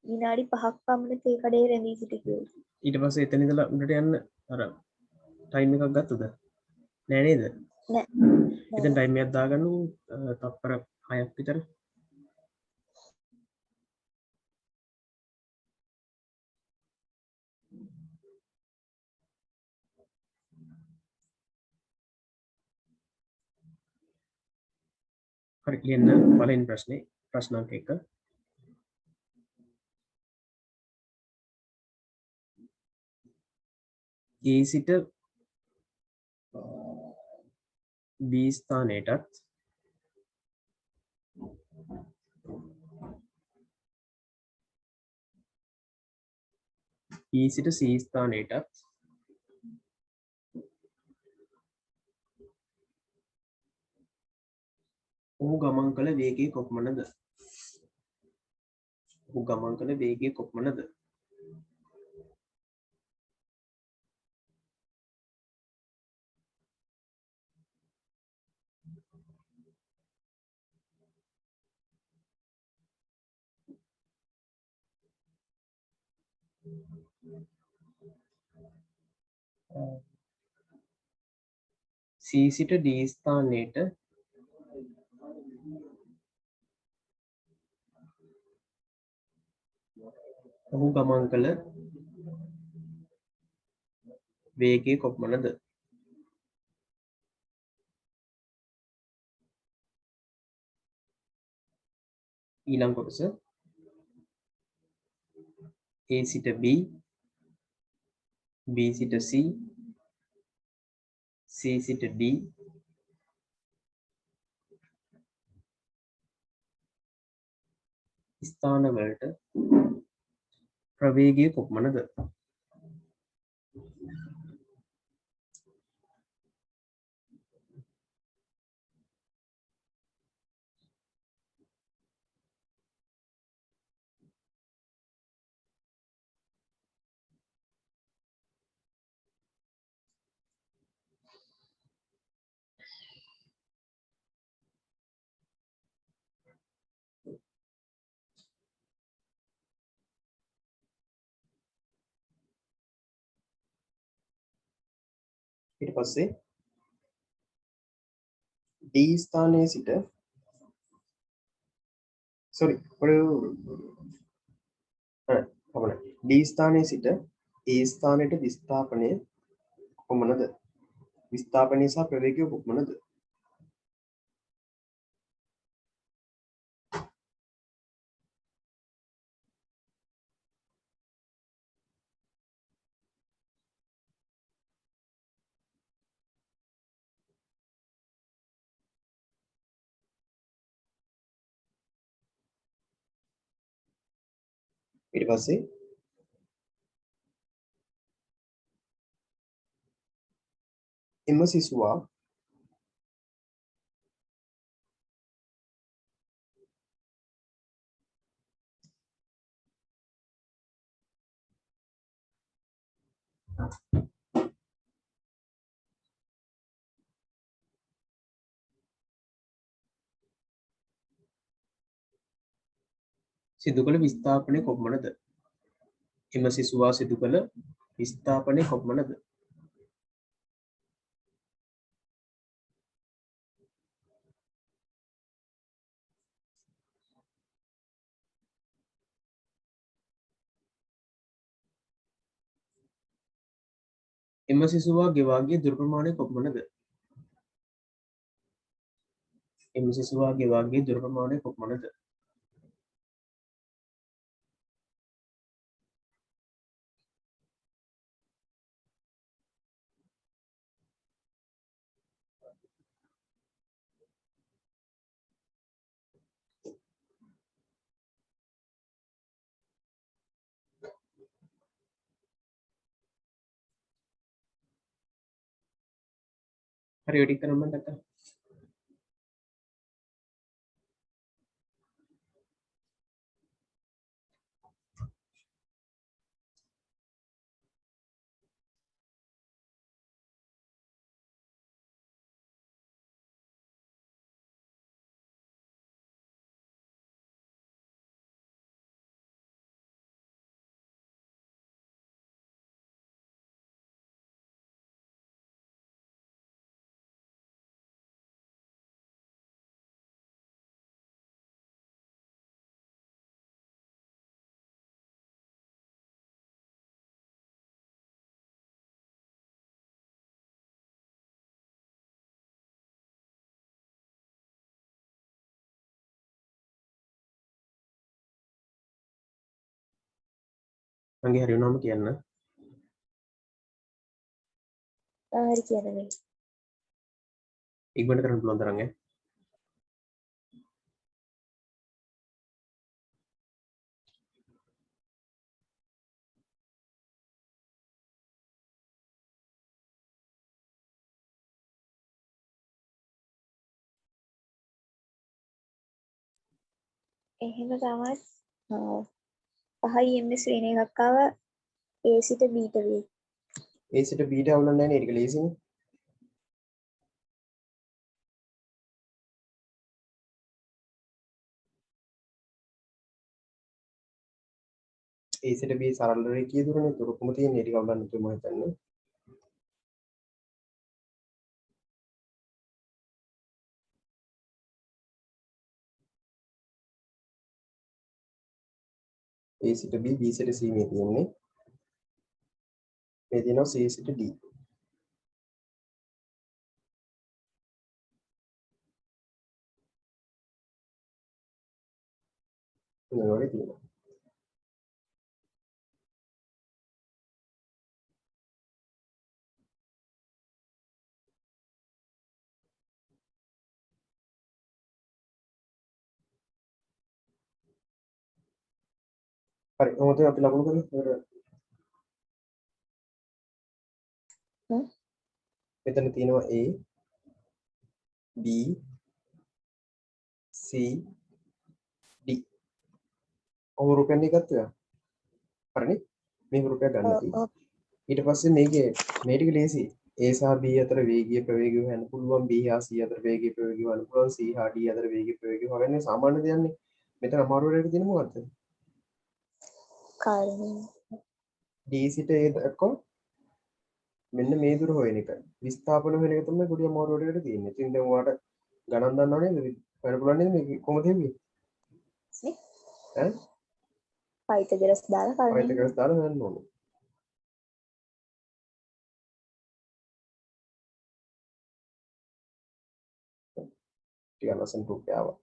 විනාඩි 5ක් පමණ තේ කඩේ රැඳී සිටියේය. ඊට පස්සේ එතන ඉඳලා උඩට යන්න අර ටයිම් එකක් ගත්තද නෑ නේද නෑ. එතන ටයිම් එකක් දාගන්න තත්පර 6ක් විතර හරි ලියන්න පළවෙනි ප්‍රශ්නේ ප්‍රශ්න අංක 1 A සිට B ස්ථානයටත් E සිට C ස්ථානයටත් ඔහු ගමන් කළ වේගය කොපමණද? ඔහු ගමන් කළ වේගය කොපමණද? C සිට D ස්ථානයට ඔහු ගමන් කළ වේගය කොපමණද? ඊළඟ කොටස A සිට B, B සිට C, C සිට D, ස්ථාන වලට ප්‍රවේගය කොපමණද? ඊට පස්සේ D ස්ථානයේ සිට D ස්ථානයේ සිට A ස්ථානයට විස්ථාපනය කොපමණද? විස්ථාපනය සහ ප්‍රවේගය කොපමණද? ඊට පස්සේ එම සිසුවා සිදු කළ විස්ථාපනය කොපමණද? එම සිසුවා සිදු කළ විස්ථාපනය කොපමණද? එම සිසුවා ගෙවා ගිය දුර ප්‍රමාණය කොපමණද? එම සිසුවා ගෙවා ගිය දුර ප්‍රමාණය කොපමණද? හරි ඔය ටික කරන්න මම දැක්කා. මගේ හරි වුණාම කියන්න. හරි කියන්නේ. ඉක්මනට කරන්න පුළුවන් තරම් ඈ. එහෙම තමයි. පහයි එන්න ශ්‍රේණි එකක් ආව A සිට B ට වේ. A සිට B ට අවුලක් නැහැ නේ. ඒක ලේසිනේ. A සිට B සරල රේඛීය දුරනේ. දුරකම තියෙන. ඒක අවුලක් නැතුව මම හිතන්නේ. A සිට B, B සිට C මේ තියෙන්නේ. මේ තියෙනවා C සිට D. මේ වගේ තියෙනවා. හරි කොහොමද අපි ලකුණු කරන්නේ? මෙතන තියෙනවා A B C D. ඔහොම රුපියල් එකක් ගත්තා. හරිනේ? මේ රුපියල් ගන්න අපි. ඊට පස්සේ මේකේ මේ ටික ලේසි. A සහ B අතර වේගීය ප්‍රවේගය හොයන්න පුළුවන්. B හා C අතර වේගීය ප්‍රවේගය හොයන්න පුළුවන්. C හා D අතර වේගීය ප්‍රවේගය හොයන්නේ සාමාන්‍ය දෙයක්නේ. මෙතන අමාරු වෙලා තියෙන මොකද්ද? කාරණේ D සිට A දක්වා මෙන්න මේ දුර හොයන එක. විස්ථාපන වෙන එක තමයි පොඩි අමාරු වෙලකට තියෙන්නේ. ඉතින් දැන් ඔයාලට ගණන් දන්නව නේද? වෙන පුළුවන් නේද මේක කොහොමද වෙන්නේ? ඈ? පයිතගරස් දාලා කාරණේ පයිතගරස් දාලා හොයන්න ඕනේ. ටිකක් ලස්සන ප්‍රූෆ් එක ආවා.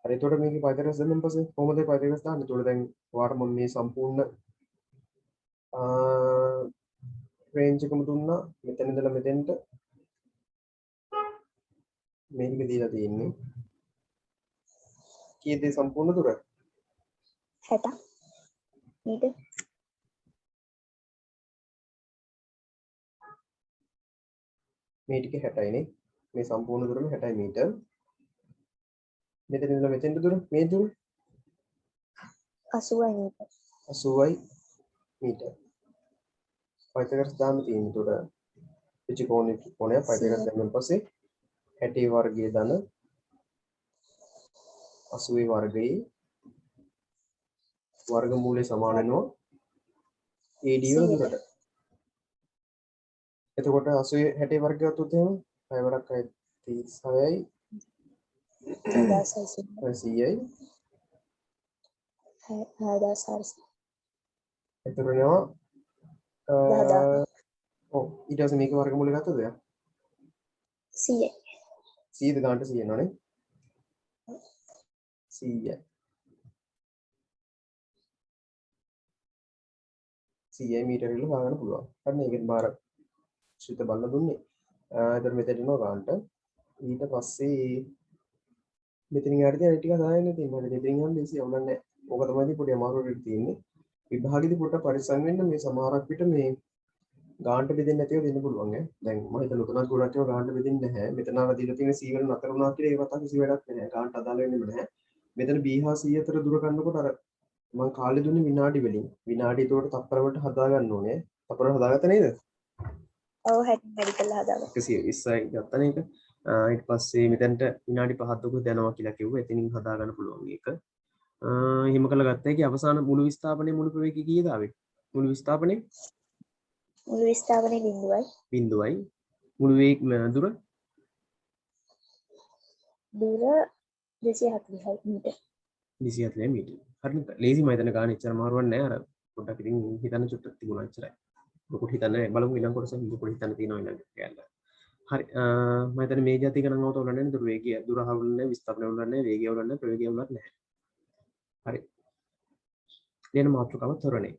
හරි එතකොට මේකේ පයිතගරස් දැම්මම පස්සේ කොහොමද පයිතගරස් දාන්නේ? එතකොට දැන් ඔයාලට මම මේ සම්පූර්ණ රේන්ජ් එකම දුන්නා. මෙතන ඉඳලා මෙතෙන්ට මේක දීලා තියෙන්නේ. කීයද සම්පූර්ණ දුර? 60 මීටර්. මේ ටික 60යි නේ. මේ සම්පූර්ණ දුරම 60 මීටර්. මෙතන ඉඳලා මෙතෙන්ට දුර මේ දුර 80යි මීටර්. 80යි මීටර්. පයිතගරස් දාන්න තියෙන උඩ පිචිකෝණේ කොණය පයිතගරස් දැම්මන් පස්සේ 60 වර්ගයේ ධන 80 වර්ගයේ වර්ගමූලය සමාන වෙනවා AD වල දුරට. එතකොට 80 60 වර්ගය ගත්තොත් එහෙම 6 වරක් 36යි 100යි 6400 එතකොට නෝ ඔව් ඊට පස්සේ මේක වර්ගමූලය ගත්තද එයා 100යි 100ද ගන්නට 100 නෝනේ 100යි 100යි මීටර වල හොයාගන්න පුළුවන්. හරි මේකෙන් බාර ශ්‍රිත බලලා දුන්නේ. එතකොට මෙතන එනවා ගන්නට. ඊට පස්සේ මෙතනින් හරියට අනිත් ටික හදාගෙන තියෙනවා. මෙතනින් යන්න ලේසි අවුලක් නැහැ. ඕක තමයි පොඩි අමාරුවක් තියෙන්නේ. විභාගෙදි පොඩ්ඩක් පරිස්සම් වෙන්න මේ සමහරක් විට මේ ගානට බෙදෙන්නේ නැතිව දෙන්න පුළුවන් ඈ. දැන් මම හිතන උතනත් ගොඩක් ඒවා ගානට බෙදෙන්නේ නැහැ. මෙතන අර දීලා තියෙන C වල නතර වුණා කියලා ඒවත් කිසි වැඩක් නැහැ. ගානට අදාළ වෙන්නේම නැහැ. මෙතන B හා C අතර දුර ගන්නකොට අර මම කාලේ දුන්නේ විනාඩි වලින්. විනාඩි ඒකට තප්පර වලට හදා ගන්න ඕනේ. තප්පර වල හදාගත්ත නේද? ඔව් 60 වැඩි කරලා හදාගන්න. 120යි ගත්තා නේද? ඊට පස්සේ මෙතනට විනාඩි 5ක් දුක යනවා කියලා කිව්වා. එතනින් හදා ගන්න පුළුවන් ඒක. එහෙම කළා ගත්තා. ඒකේ අවසාන මුළු විස්ථාපනයේ මුළු ප්‍රවේගය කීයද ආවේ? මුළු විස්ථාපනයේ මුළු විස්ථාපනයේ බිඳුවයි. මුළු වේග දුර දුර 240යි මීටර්. 240 මීටර. හරිද? ලේසි මම හිතන ගාන ඉච්චර මාරුවක් නැහැ. අර පොඩ්ඩක් ඉතින් හිතන්න චුට්ටක් තිබුණා ඉච්චරයි. මොකුත් හිතන්නේ බලමු ඊළඟ කොටස මොකුත් හිතන්න තියෙනවා ඊළඟ කැලල. හරි මම හිතන්නේ මේ જાති ගණන් අවත උනන්නේ නැහැ. දුර වේගය දුර හවුලන්නේ විස්ථාපනය උනන්නේ නැහැ. වේගය උනන්නේ ප්‍රවේගය උනන්නේ නැහැ. හරි. දෙන මාතෘකාව තොරණේ.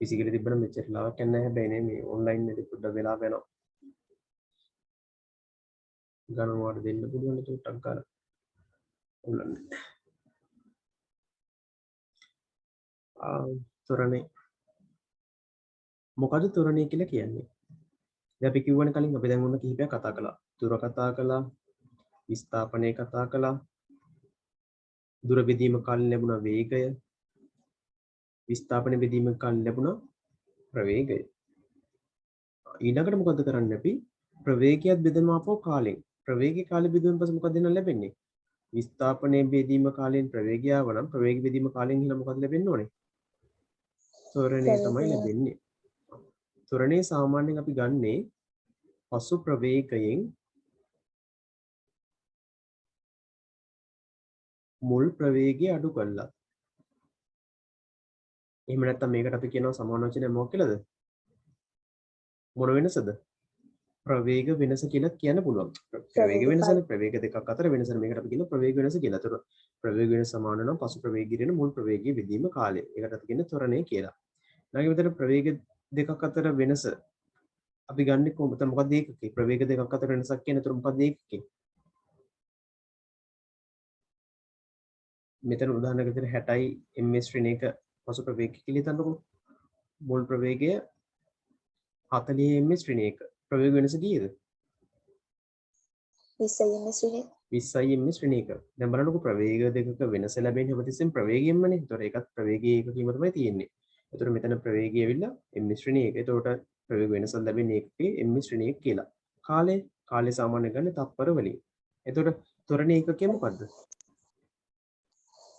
ෆිසිකලි තිබ්බනම් මෙච්චර ලාවක් යන්නේ නැහැ. හැබැයි මේ ඔන්ලයින් එකේ පොඩ්ඩක් වෙලා වෙනවා. ගණන් වල දෙන්න පුළුවන් චුට්ටක් ගාලා. උනන්නේ. තොරණේ මොකද තොරණේ කියලා කියන්නේ? දැන් අපි කිව්වනේ කලින් අපි දැන් ඔන්න කිහිපයක් කතා කළා. දුර කතා කළා, විස්ථාපනය කතා කළා, දුර බෙදීම කාලේ ලැබුණ වේගය, විස්ථාපන බෙදීම කාලේ ලැබුණ ප්‍රවේගය. ඊළඟට මොකද කරන්නේ අපි? ප්‍රවේගයත් බෙදනවා අපෝ කාලෙන්. ප්‍රවේගය කාලේ බෙදුවන් පස්සේ මොකද දෙන්න ලැබෙන්නේ? විස්ථාපනයේ බෙදීම කාලෙන් ප්‍රවේගය ආව නම් ප්‍රවේග බෙදීම කාලෙන් එහෙනම් මොකද ලැබෙන්න ඕනේ? ත්වරණය තමයි ලැබෙන්නේ. ත්වරණය සාමාන්‍යයෙන් අපි ගන්නේ පසු ප්‍රවේගයෙන් මුල් ප්‍රවේගය අඩු කළා. එහෙම නැත්නම් මේකට අපි කියනවා සමාන වචනය මොකක් කියලාද? මොන වෙනසද? ප්‍රවේග වෙනස කියලා කියන්න පුළුවන්. ප්‍රවේග වෙනසනේ ප්‍රවේග දෙකක් අතර වෙනස මේකට අපි කියන ප්‍රවේග වෙනස කියලා. ඒතර ප්‍රවේග වෙනස සමාන නම් පසු ප්‍රවේගීරේන මුල් ප්‍රවේගයේ විදීම කාලය. ඒකට අපි කියන්නේ ත්වරණය කියලා. ඊළඟ මෙතන ප්‍රවේග දෙකක් අතර වෙනස අපි ගන්න කොහොමද? මොකක්ද ඒකකේ? ප්‍රවේග දෙකක් අතර වෙනසක් කියන්නේ ඒතර මොකක්ද ඒකකේ? මෙතන උදාහරණයක් විදිහට 60යි ms ශ්‍රේණි එක පසු ප්‍රවේගය කියලා හිතන්නකෝ. මුල් ප්‍රවේගය 40 ms ශ්‍රේණි එක. ප්‍රවේග වෙනස කීයද? 20 ms ශ්‍රේණි 20 ms ශ්‍රේණි එක. දැන් බලන්නකෝ ප්‍රවේග දෙකක වෙනස ලැබෙන්නේ හැමතිස්සෙම ප්‍රවේගයෙන්මනේ. ඒතකොට ඒකත් ප්‍රවේගයේ ඒකකීම තමයි තියෙන්නේ. ඒතකොට මෙතන ප්‍රවේගය ඇවිල්ලා ms ශ්‍රේණි එක. ඒතකොට ප්‍රවේග වෙනසක් ලැබෙන්නේ ඒකකේ ms ශ්‍රේණි එක කියලා. කාලය සාමාන්‍ය ගන්න තත්පර වලින්. ඒතකොට ත්වරණ ඒකකය මොකද්ද?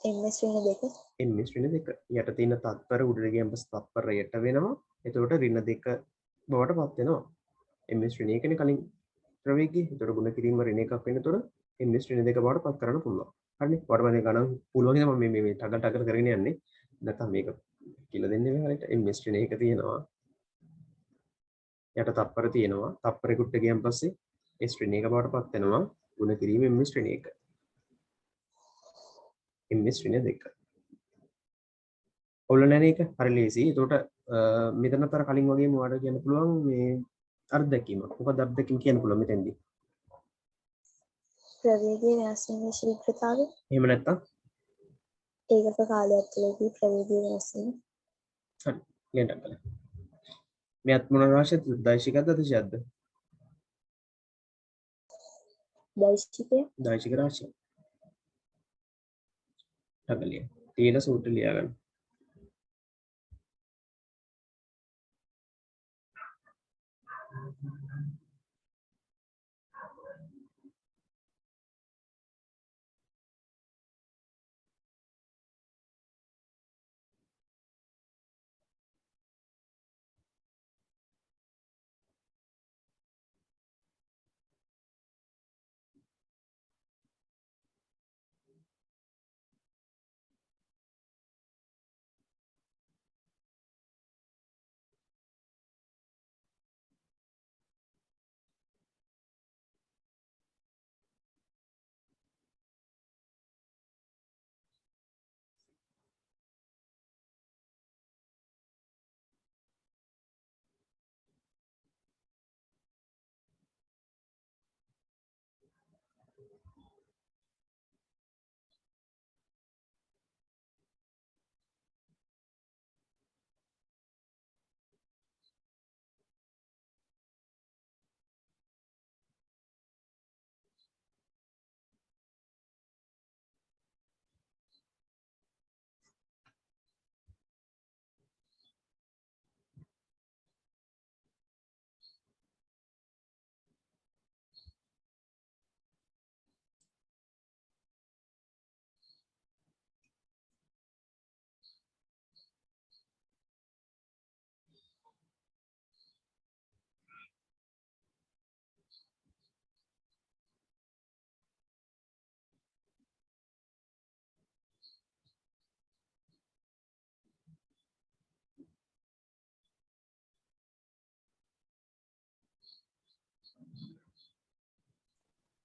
ms ශ්‍රේණි 2 ms ඍණ 2. යට තියෙන තත්පර උඩට ගියන් පස්සේ තත්පර යට වෙනවා. එතකොට ඍණ 2 බවට පත් වෙනවා. ms ඍණ 1 නේ කලින් ප්‍රවේගය. එතකොට ගුණ කිරීම ඍණ 1ක් වෙනතොට ms ඍණ 2 බවට පත් කරන්න පුළුවන්. හරිනේ. වර්තමානයේ ගණන් පුළුවන් ඉතින් මම මේ ටග කරගෙන යන්නේ. නැත්නම් මේක කියලා දෙන්නේ ඔයාලට. ms ඍණ 1 තියෙනවා. යට තත්පර තියෙනවා. තත්පරෙකුට ගියන් පස්සේ s ඍණ 1 බවට පත් වෙනවා. ගුණ කිරීම ms ඍණ 1. ms ඍණ 2. ඔල්ල නැන එක හරි ලේසි. එතකොට මෙතනත් අර කලින් වගේම ඔයාලට කියන්න පුළුවන් මේ අත්දැකීමක්. මොකද අත්දැකීම කියන්න පුළුවන් මෙතෙන්දී. ප්‍රවේගයේ වෙනස් වීමේ ශීඝ්‍රතාවය. එහෙම නැත්තම් ඒකක කාලයක් තුළදී ප්‍රවේගයේ වෙනස් වීම. හරි. ලියන්න කලින්. මෙයත් මොන රාශියද? දෛශිකද අතිශයක්ද? දෛශිකය. දෛශික රාශිය. ටගලිය. තීන සූත්‍ර ලියා ගන්න.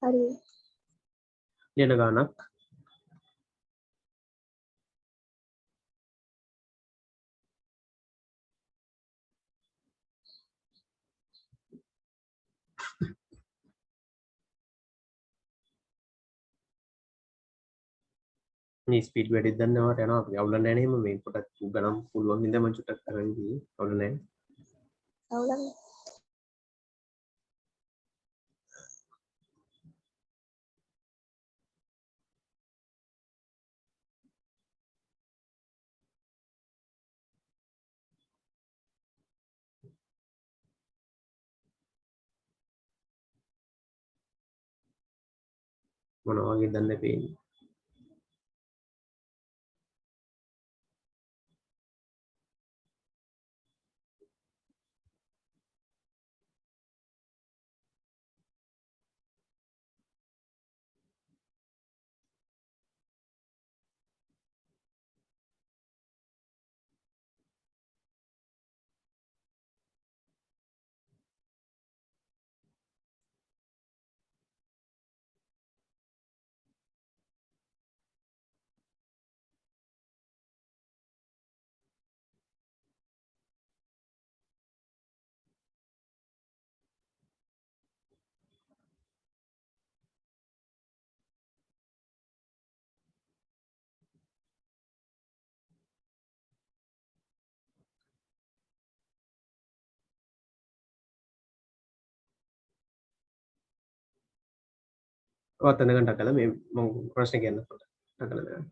හරි. ලියන ගානක් මේ ස්පීඩ් වැඩි දන්නවට යනවා. අපි අවුල නැහැ නේ මේ පොඩක් ගණන් පුළුවන් ඉඳන් මම චුට්ටක් කරන් ගියේ. අවුල නැහැ. අවුලක් මොනවා වගේ දන්නේ පේන්නේ. ඔතන ගන්න කළා මේ මම ප්‍රශ්න කියන්නකොට ටකලා දාන්න.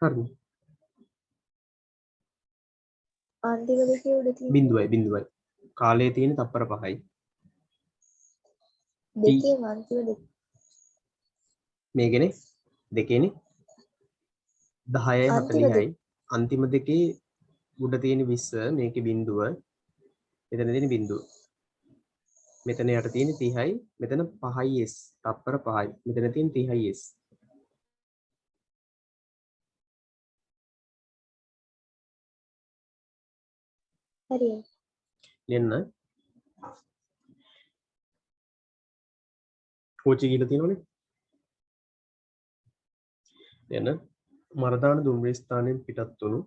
හරිද? අන්තිම දෙකේ උඩ තියෙන බිඳුවයි. කාලයේ තියෙන තප්පර 5යි. දෙකේ අන්තිම දෙක මේකනේ දෙකේනේ 10යි අන්තිම 40යි. අන්තිම දෙකේ උඩ තියෙන 20 මේකේ බිඳුව. මෙතන තියෙන බිඳුව. මෙතන යට තියෙන 30යි. මෙතන 5යි s. තප්පර 5යි. මෙතන තියෙන 30යි s. හරි ලියන්න. කෝචි කියලා තියෙනවනේ. ලියන්න. මරදාන දුම්රිය ස්ථානයෙන් පිටත් වුණු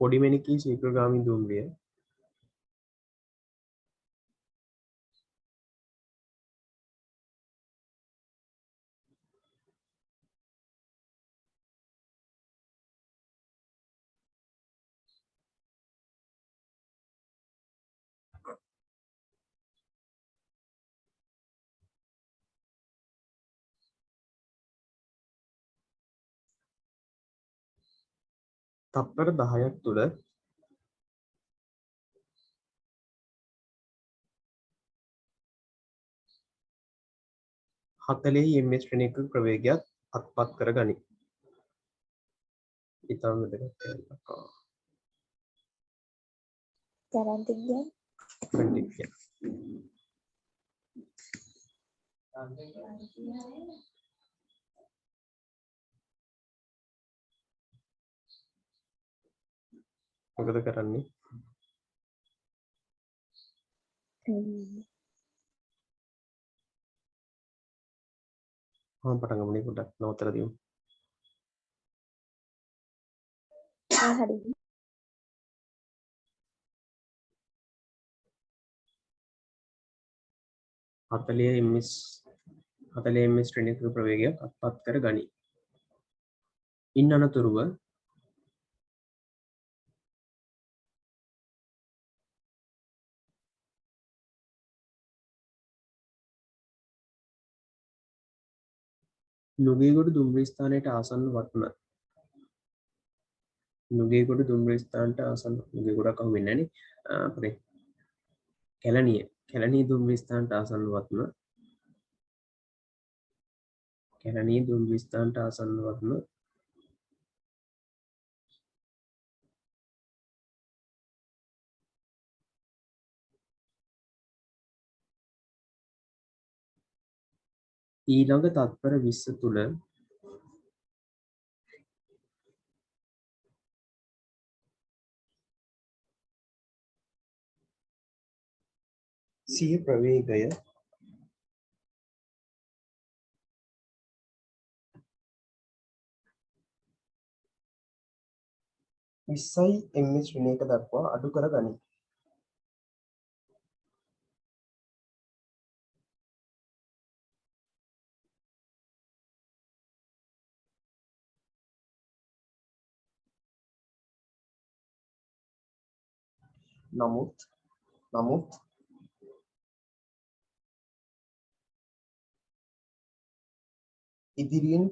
පොඩිමැණිකී ශීඝ්‍රගාමී දුම්රිය තප්පර 10ක් තුළ 40 ms ශ්‍රේණික ප්‍රවේගයක් අත්පත් කර ගනී. ඉතාම වැදගත් කැලලක්. තරන්ත කියන්නේ ට්‍රැන්ටික්. මොකද කරන්නේ? පටන් ගමු නේ පොඩ්ඩක් නවත්තලා දියමු. හරි 40 ms 40 ms ශ්‍රේණික ප්‍රවේගයක් අත්පත් කර ගනී. ඉන් අනතුරුව නුගේගොඩ දුම්රිය ස්ථානයට ආසන්න වත්ම නුගේගොඩ දුම්රිය ස්ථානයට ආසන්න නුගේගොඩක් අහු වෙන්නේ නැනේ. අපේ කැලණිය දුම්රිය ස්ථානයට ආසන්න වත්ම කැලණිය දුම්රිය ස්ථානයට ආසන්න වත්ම ඊළඟ තත්පර 20 තුල සිය ප්‍රවේගය 20යි ms ශ්‍රේණියක දක්වා අඩු කර ගනී. නමුත් ඉදිරියෙන්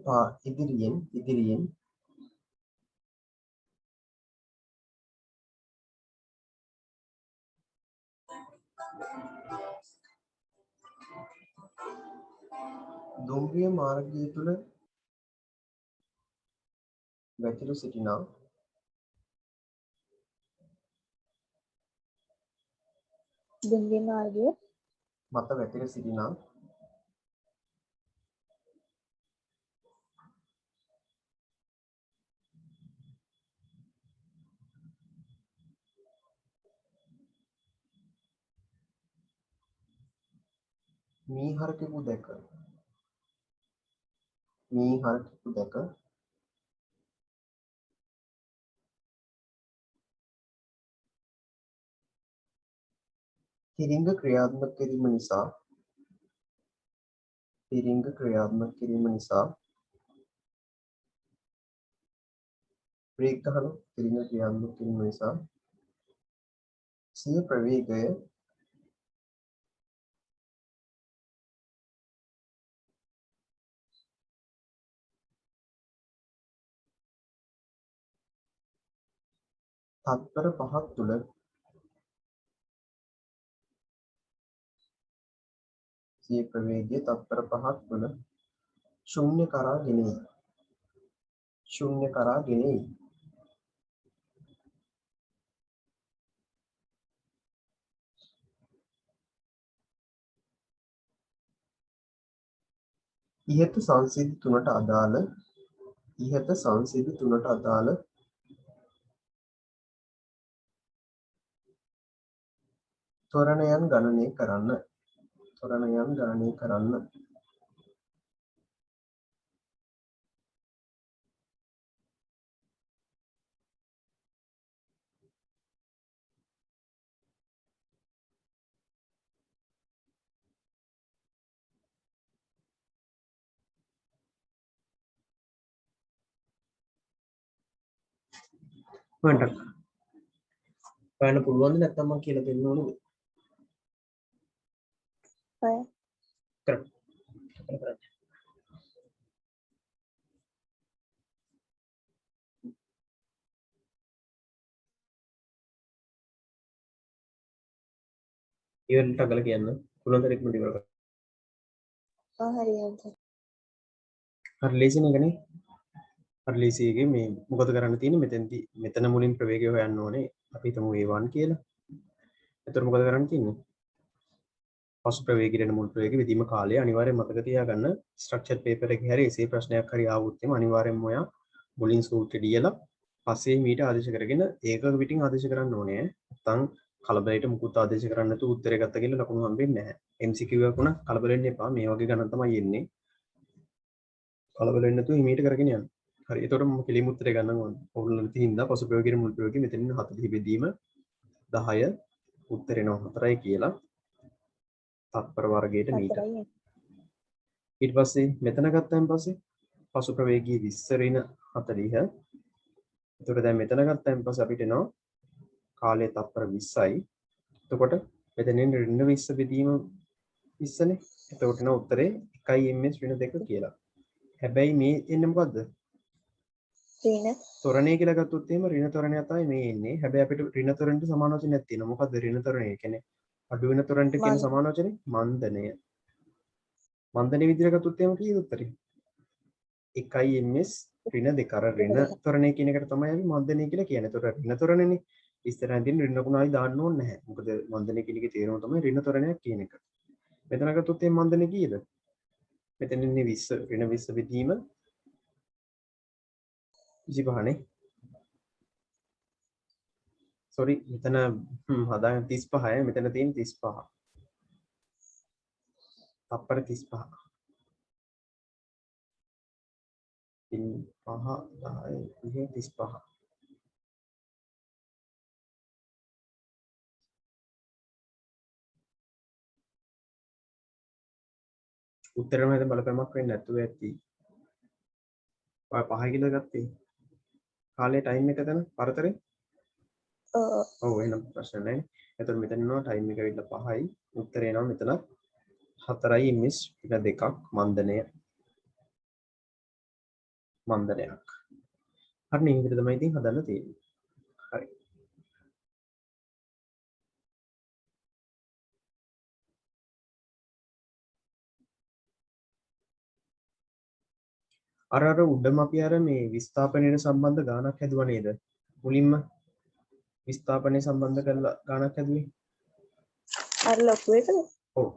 දුම්රිය මාර්ගය තුල වැතිර සිටිනා දුම්රිය මාර්ගය මත වැතිර සිටිනා මීහරකෙකු දැක තිරිංග ක්‍රියාත්මක කිරීම නිසා බ්‍රේක් ගහන තිරිංග ක්‍රියාත්මක කිරීම නිසා සිය ප්‍රවේගය තත්පර 5ක් තුල ශූන්‍ය කරා ගෙනෙයි. ඉහත සංසිද්ධි තුනට අදාළ ත්වරණයන් ගණනය කරන්න. ඔයාලට පුළුවන් නැත්නම් මම කියලා දෙන්න ඕනද? ඔය කරන්න. ඉවරට අගල කියන්න. පුළුවන් තරම් ඉක්මනට ඉවර කරන්න. හරි හරි. හරි ලේසි නේද? හරි ලේසි එකේ මේ මොකද කරන්න තියෙන්නේ මෙතන මුලින් ප්‍රවේගය හොයන්න ඕනේ. අපි හිතමු a1 කියලා. එතකොට මොකද කරන්න තියෙන්නේ? පසු ප්‍රවේගයට මුල් ප්‍රවේගය විදීම කාලය අනිවාර්යෙන් මතක තියාගන්න. ස්ට්‍රක්චර් පේපර් එකේ හැරි එසේ ප්‍රශ්නයක් හරි ආවොත් එම අනිවාර්යෙන්ම ඔයා මුලින් සූත්‍රය ලියලා පස්සේ මීට ආදේශ කරගෙන ඒකක පිටින් ආදේශ කරන්න ඕනේ. නැත්නම් කලබලයට මුකුත් ආදේශ කරන්න නැතුව උත්තරය ගත්ත කියලා ලකුණු හම්බෙන්නේ නැහැ. MCQ එකක් වුණා කලබල වෙන්න එපා. මේ වගේ ගණන් තමයි එන්නේ. කලබල වෙන්න නැතුව හිමීට කරගෙන යන්න. හරි. එතකොට මම කෙලිම උත්තරය ගන්නම් ඕනේ. ඕගොල්ලෝ තින්දා පසු ප්‍රවේගයේ මුල් ප්‍රවේගයේ මෙතනින් 40 බෙදීම 10 උත්තරේ 4යි කියලා තත්පර වර්ගයට මීටර. ඊට පස්සේ මෙතන ගත්තාන් පස්සේ පසු ප්‍රවේගී 20 ඍණ 40. එතකොට දැන් මෙතන ගත්තාන් පස්සේ අපිට එනවා කාලය තත්පර 20යි. එතකොට මෙතනින් ඍණ 20 බෙදීම 20නේ. එතකොට එන උත්තරේ 1 ms ඍණ 2 කියලා. හැබැයි මේ එන්නේ මොකද්ද? ඍණ ත්වරණය කියලා ගත්තොත් එහෙම ඍණ ත්වරණය තමයි මේ එන්නේ. හැබැයි අපිට ඍණ ත්වරණයට සමාන වචනයක් තියෙනවා. මොකද්ද ඍණ ත්වරණය කියන්නේ? අඩු වෙන ත්වරණයට කියන සමාන වචනේ මන්දනය. මන්දනයේ විදිහට ගත්තොත් එහෙම කීයද උත්තරේ? 1 ms ඍණ 2 අර ඍණ ත්වරණය කියන එකට තමයි අපි මන්දනය කියලා කියන්නේ. ඒතකොට ඍණ ත්වරණයනේ. ඉස්සරහින් තියෙන ඍණ ගුණයි දාන්න ඕනේ නැහැ. මොකද මන්දනය කියන එකේ තේරුම තමයි ඍණ ත්වරණයක් කියන එක. මෙතන ගත්තොත් එහෙම මන්දනය කීයද? මෙතන ඉන්නේ 20 ඍණ 20 බෙදීම 25 නේ. සෝරි මෙතන හදාගෙන 35යි මෙතන තියෙන 35. තප්පර 35. 5 10 35. උත්තරම හැද බලපෑමක් වෙන්නේ නැතුව ඇති. ඔය 5 කියලා ගත්තේ. කාලේ ටයිම් එක තන පරතරේ. ඔව් එහෙනම් ප්‍රශ්න නැහැ. එතකොට මෙතන ඉන්නවා ටයිම් එක ඇවිල්ලා 5යි. උත්තරේ එනවා මෙතන 4යි මිස් ටික දෙකක් මන්දනය. මන්දනයක්. හරි මේ විදිහට තමයි ඉතින් හදන්න තියෙන්නේ. හරි. අර උඩම අපි අර මේ විස්ථාපනයට සම්බන්ධ ගානක් හැදුවා නේද? මුලින්ම විස්ථාපනය සම්බන්ධ කරලා ගානක් හැදුවේ. අර ලොකු එකද? ඔව්.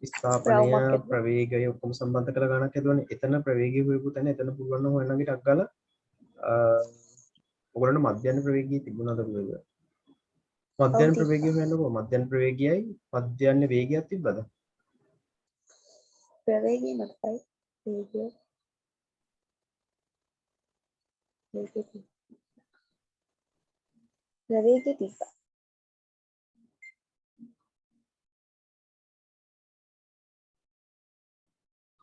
විස්ථාපනය ප්‍රවේගය ඔක්කොම සම්බන්ධ කරලා ගානක් හැදුවානේ. එතන ප්‍රවේගය හොයපු තැන එතන පුළුවන් නම් හොයන්න ටිකක් ගාලා ඔයගොල්ලන්ට මධ්‍යන ප්‍රවේගය තිබුණාද කොහෙද? මධ්‍යන ප්‍රවේගය හොයන්නකෝ. මධ්‍යන ප්‍රවේගයයි මධ්‍යන වේගයක් තිබ්බද? ප්‍රවේගය මතකයි. ප්‍රවේගය තිබ්බා.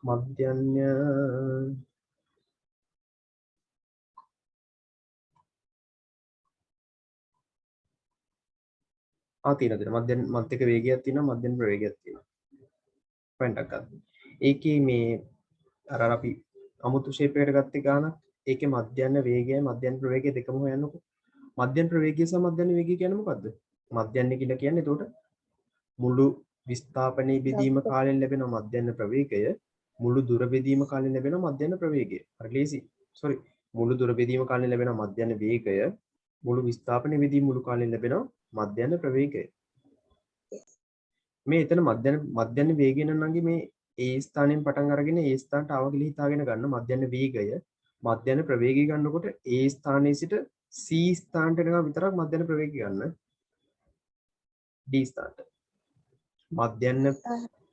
මධ්‍යන්‍ය තියෙනවා මධ්‍යක වේගයක් තියෙනවා මධ්‍යම ප්‍රවේගයක් තියෙනවා පොයින්ට් එකක් ගන්න. ඒකේ මේ අර අපි අමුතු ෂේප් එකකට ගත්තේ ගානක් ඒකේ මධ්‍යන වේගයයි මධ්‍යන ප්‍රවේගය දෙකම හොයන්නකෝ. මධ්‍යන ප්‍රවේගය සහ මධ්‍යන වේගය කියන්නේ මොකද්ද? මධ්‍යන කියලා කියන්නේ එතකොට මුළු විස්ථාපනයේ බෙදීම කාලෙන් ලැබෙන මධ්‍යන ප්‍රවේගය මුළු දුර බෙදීම කාලෙන් ලැබෙන මධ්‍යන ප්‍රවේගය. හරි ලේසි. සෝරි. මුළු දුර බෙදීම කාලෙන් ලැබෙන මධ්‍යන වේගය මුළු විස්ථාපනයේ බෙදීම මුළු කාලෙන් ලැබෙන මධ්‍යන ප්‍රවේගය. මේ එතන මධ්‍යන වේගය නංගි මේ ඒ ස්ථානයෙන් පටන් අරගෙන ඒ ස්ථානට ආව කියලා හිතාගෙන ගන්න මධ්‍යන වේගය මධ්‍යන ප්‍රවේගය ගන්නකොට ඒ ස්ථානයේ සිට C ස්ථානට එනවා විතරක් මධ්‍යන ප්‍රවේගය ගන්න. D ස්ථානට. මධ්‍යන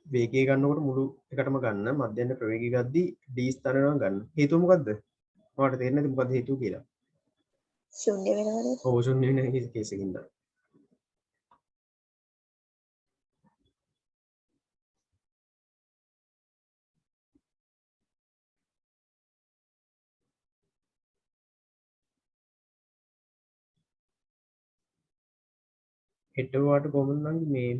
වේගය ගන්නකොට මුළු එකටම ගන්න මධ්‍යන ප්‍රවේගය ගද්දී D ස්ථානෙම ගන්න. හේතුව මොකද්ද? ඔයාලට තේරෙන්නේ නැති මොකද්ද හේතුව කියලා? ශුන්‍ය වෙනවනේ. ඔව් ශුන්‍ය වෙන කේස් එකකින් දා. හෙට වාට කොහොමද නම් මේ